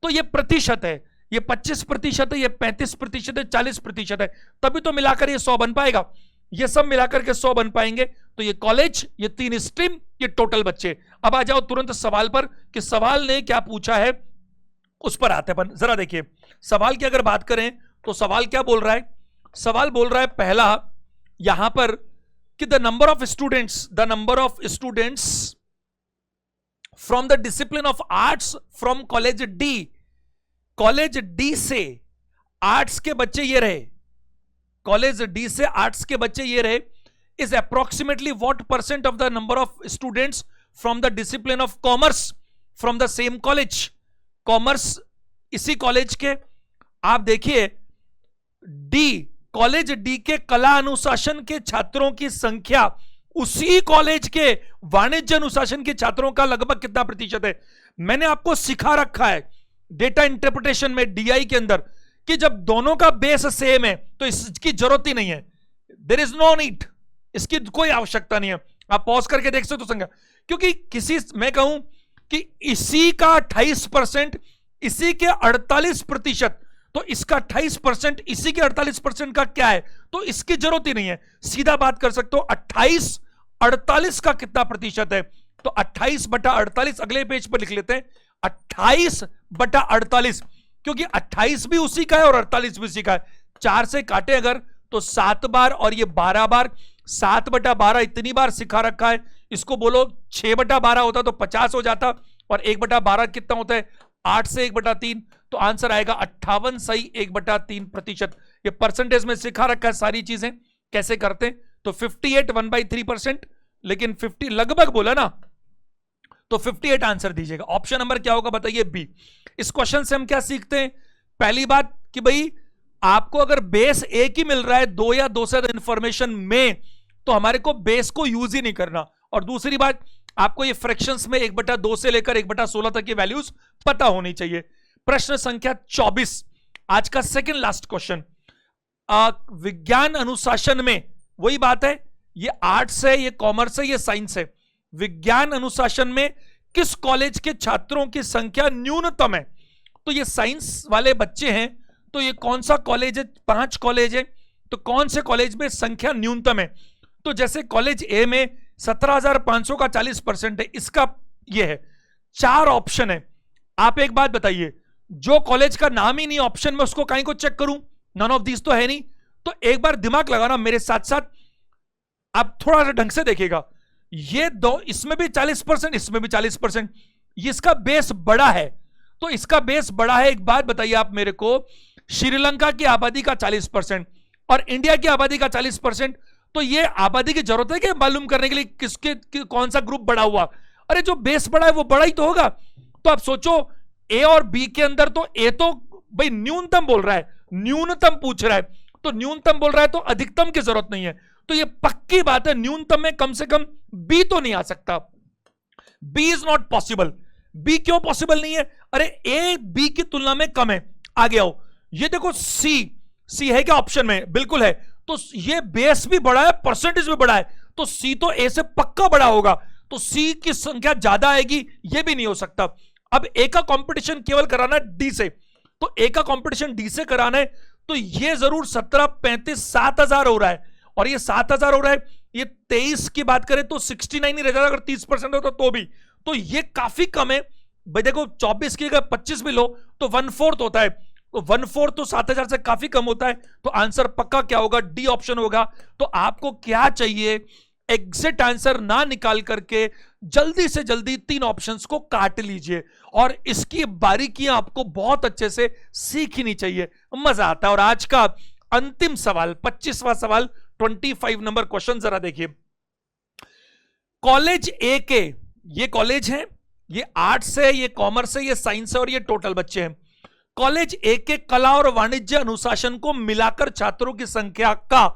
तो ये प्रतिशत है, ये 25% है, ये 35% है, 40% है, तभी तो मिलाकर ये 100 बन पाएगा। ये सब मिलाकर के 100 बन पाएंगे। तो ये कॉलेज, ये 3 स्ट्रीम, ये टोटल बच्चे। अब आ जाओ तुरंत सवाल पर कि सवाल ने क्या पूछा है, उस पर आते हैं। जरा देखिए सवाल की अगर बात करें तो सवाल क्या बोल रहा है, सवाल बोल रहा है पहला यहां पर कि the number of students from the discipline of arts from college D. College D से आर्ट्स के बच्चे ये रहे, कॉलेज डी से आर्ट्स के बच्चे ये रहे, is approximately what percent of the number of students from the discipline of commerce from the same college? Commerce इसी कॉलेज के, आप देखिए डी, कॉलेज डी के कला अनुशासन के छात्रों की संख्या उसी कॉलेज के वाणिज्य अनुशासन के छात्रों का लगभग कितना प्रतिशत है? मैंने आपको सिखा रखा है डेटा इंटरप्रिटेशन में डीआई के अंदर कि जब दोनों का बेस सेम है तो इसकी जरूरत ही नहीं है, देयर इज नो नीड, इसकी कोई आवश्यकता नहीं है। आप पॉज करके देख सकते हो संख्या, क्योंकि किसी, मैं कहूं कि इसी का 28%, इसी के 48%, तो इसका 28%, इसी के 48% का क्या है, तो इसकी जरूरत ही नहीं है। सीधा बात कर सकते हो 28 48 का कितना प्रतिशत है, तो 28/48 अगले पेज पर लिख लेते हैं, 28/48, क्योंकि 28 भी उसी का है और 48 भी उसी का है। 4 से काटे अगर तो 7 बार और ये 12 बार, 7/12 इतनी बार सिखा रखा है, इसको बोलो 6/12 होता तो 50 हो जाता, और 1/12 कितना होता है, 8 से 1/3, तो आंसर आएगा 58 सही 1/3%। ये परसेंटेज में सिखा रखा है सारी चीजें कैसे करते हैं। तो 58 1/3%, लेकिन 50 लगभग बोला ना, तो 58 आंसर दीजिएगा। ऑप्शन नंबर क्या होगा बताइए, बी। इस क्वेश्चन से हम क्या सीखते हैं? पहली बात कि भाई आपको अगर बेस एक ही मिल रहा है 2 या 2 से ज्यादा इंफॉर्मेशन में, तो हमारे को बेस को यूज ही नहीं करना। और दूसरी बात, आपको ये फ्रैक्शंस में 1/2 से लेकर 1/16 तक की वैल्यूज पता होनी चाहिए। प्रश्न संख्या 24, आज का सेकंड लास्ट क्वेश्चन। विज्ञान अनुशासन में वही बात है, ये आर्ट्स है, ये कॉमर्स है, ये साइंस है। विज्ञान अनुशासन में किस कॉलेज के छात्रों की संख्या न्यूनतम है? तो ये साइंस वाले बच्चे हैं, तो ये कौन सा कॉलेज है? 5 कॉलेज है, तो कौन से कॉलेज में संख्या न्यूनतम है? तो जैसे कॉलेज ए में 17,500 का 40% है, इसका ये है। 4 ऑप्शन है, आप एक बात बताइए, जो कॉलेज का नाम ही नहीं ऑप्शन में, उसको कहीं को चेक करूं? नन ऑफ दिस तो है नहीं। तो एक बार दिमाग लगाना मेरे साथ साथ, आप थोड़ा सा ढंग से देखिएगा। ये दो, इसमें भी 40%, इसमें भी 40%, इसका बेस बड़ा है, तो इसका बेस बड़ा है। एक बात बताइए आप मेरे को, श्रीलंका की आबादी का 40% और इंडिया की आबादी का 40%, तो ये आबादी की जरूरत है कि मालूम करने के लिए किसके कौन सा ग्रुप बड़ा हुआ? अरे जो बेस बड़ा है वो बड़ा ही तो होगा। तो आप सोचो ए और बी के अंदर, तो ए तो भाई न्यूनतम बोल रहा है, न्यूनतम पूछ रहा है, तो न्यूनतम बोल रहा है तो अधिकतम की जरूरत नहीं है। तो ये पक्की बात है, न्यूनतम में कम से कम बी तो नहीं आ सकता। B is not possible. B क्यों पॉसिबल नहीं है? अरे ए बी की तुलना में कम है। आगे आओ, ये देखो सी है क्या ऑप्शन में? बिल्कुल है। तो ये बेस भी बड़ा है, परसेंटेज भी बड़ा है, तो सी तो ए से पक्का बड़ा होगा, तो सी की संख्या ज्यादा आएगी, ये भी नहीं हो सकता। अब ए का कंपटीशन केवल कराना है डी से, तो ए का कंपटीशन डी से कराना है, तो ये जरूर 17, 35, 7,000 हो रहा है, और ये 7,000 हो रहा है। ये 23 की बात करें तो 69 ही रह जाता, अगर 30% होता तो भी, तो ये काफी कम है भाई। देखो 24 की अगर 25 भी लो तो 1/4 होता है, तो 1/4 तो 7,000 से काफी कम होता है, तो आंसर पक्का क्या होगा? डी ऑप्शन होगा। तो आपको क्या चाहिए? एग्जिट आंसर ना निकाल करके जल्दी से जल्दी 3 ऑप्शंस को काट लीजिए, और इसकी बारीकियां आपको बहुत अच्छे से सीखनी चाहिए, मजा आता है। और आज का अंतिम सवाल, 25वां सवाल, 25 नंबर क्वेश्चन, जरा देखिए। कॉलेज ए के, ये कॉलेज है, ये आर्ट्स है, ये कॉमर्स है, ये साइंस है, और ये टोटल बच्चे हैं। कॉलेज ए के कला और वाणिज्य अनुशासन को मिलाकर छात्रों की संख्या का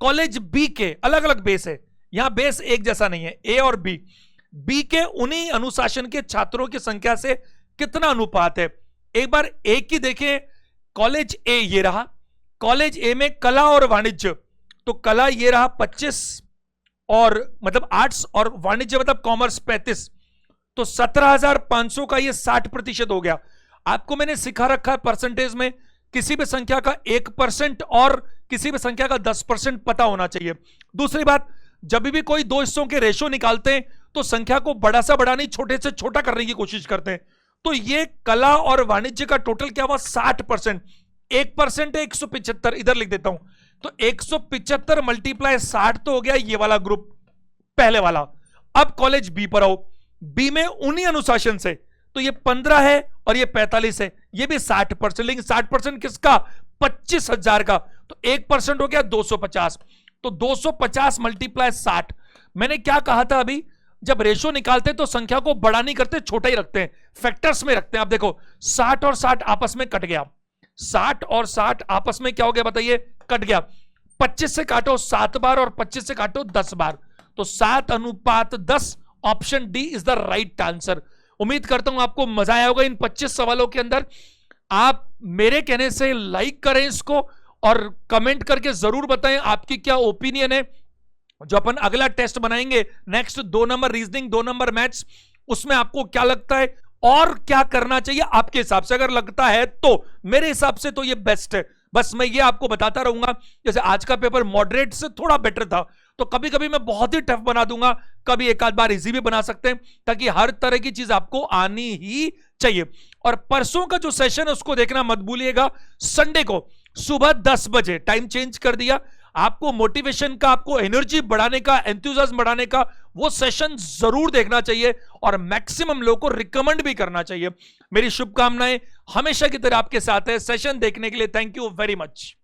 कॉलेज बी के, अलग अलग बेस है, यहां बेस एक जैसा नहीं है, ए और बी, बी के उन्हीं अनुशासन के छात्रों की संख्या से कितना अनुपात है? एक बार ए की देखें, कॉलेज ए ये रहा, कॉलेज ए में कला और वाणिज्य, तो कला ये रहा 25, और मतलब आर्ट्स, और वाणिज्य मतलब कॉमर्स 35, तो 17,500 का ये 60% हो गया। आपको मैंने सिखा रखा है परसेंटेज में किसी भी संख्या का 1% और किसी भी संख्या का 10% पता होना चाहिए। दूसरी बात, जब भी कोई दो हिस्सों के रेशो निकालते हैं तो संख्या को बड़ा सा बड़ा नहीं, छोटे से छोटा करने की कोशिश करते हैं। तो ये कला और वाणिज्य का टोटल क्या हुआ? 60%। 1% है 175, इधर लिख देता हूं, तो 175 मल्टीप्लाई 60 तो हो गया ये वाला ग्रुप, पहले वाला। अब कॉलेज बी पर आओ, बी में उन्हीं अनुशासन से, तो ये 15 है और ये 45 है, ये भी 60%, लेकिन 60% किसका? 25,000 का, तो 1% हो गया 250। तो 250 मल्टीप्लाई 60। मैंने क्या कहा था अभी, जब रेशो निकालते हैं तो संख्या को बड़ा नहीं करते, छोटा ही रखते हैं, फैक्टर्स में रखते हैं। आप देखो 60 और 60 आपस में कट गया, 60 और 60 आपस में क्या हो गया बताइए, कट गया। 25 से काटो 7 बार और 25 से काटो 10 बार, तो 7:10। Option D is the right answer. उम्मीद करता हूं आपको मजा आया होगा इन 25 सवालों के अंदर। आप मेरे कहने से लाइक करें इसको और कमेंट करके जरूर बताएं आपकी क्या ओपिनियन है। जो अपन अगला टेस्ट बनाएंगे next, 2 number reasoning 2 number maths, उसमें आपको क्या लगता है और क्या करना चाहिए आपके हिसाब से। अगर लगता है तो मेरे हिसाब से तो ये बेस्ट है। बस मैं ये आपको बताता रहूंगा, जैसे आज का पेपर मॉडरेट से थोड़ा बेटर था, तो कभी कभी मैं बहुत ही टफ बना दूंगा, कभी एक आध बार इजी भी बना सकते हैं, ताकि हर तरह की चीज आपको आनी ही चाहिए। और परसों का जो सेशन है उसको देखना मत भूलिएगा, संडे को सुबह 10 बजे टाइम चेंज कर दिया। आपको मोटिवेशन का, आपको एनर्जी बढ़ाने का, एंथुसियाज्म बढ़ाने का वो सेशन जरूर देखना चाहिए और मैक्सिमम लोगों को रिकमेंड भी करना चाहिए। मेरी शुभकामनाएं हमेशा की तरह आपके साथ है। सेशन देखने के लिए थैंक यू वेरी मच।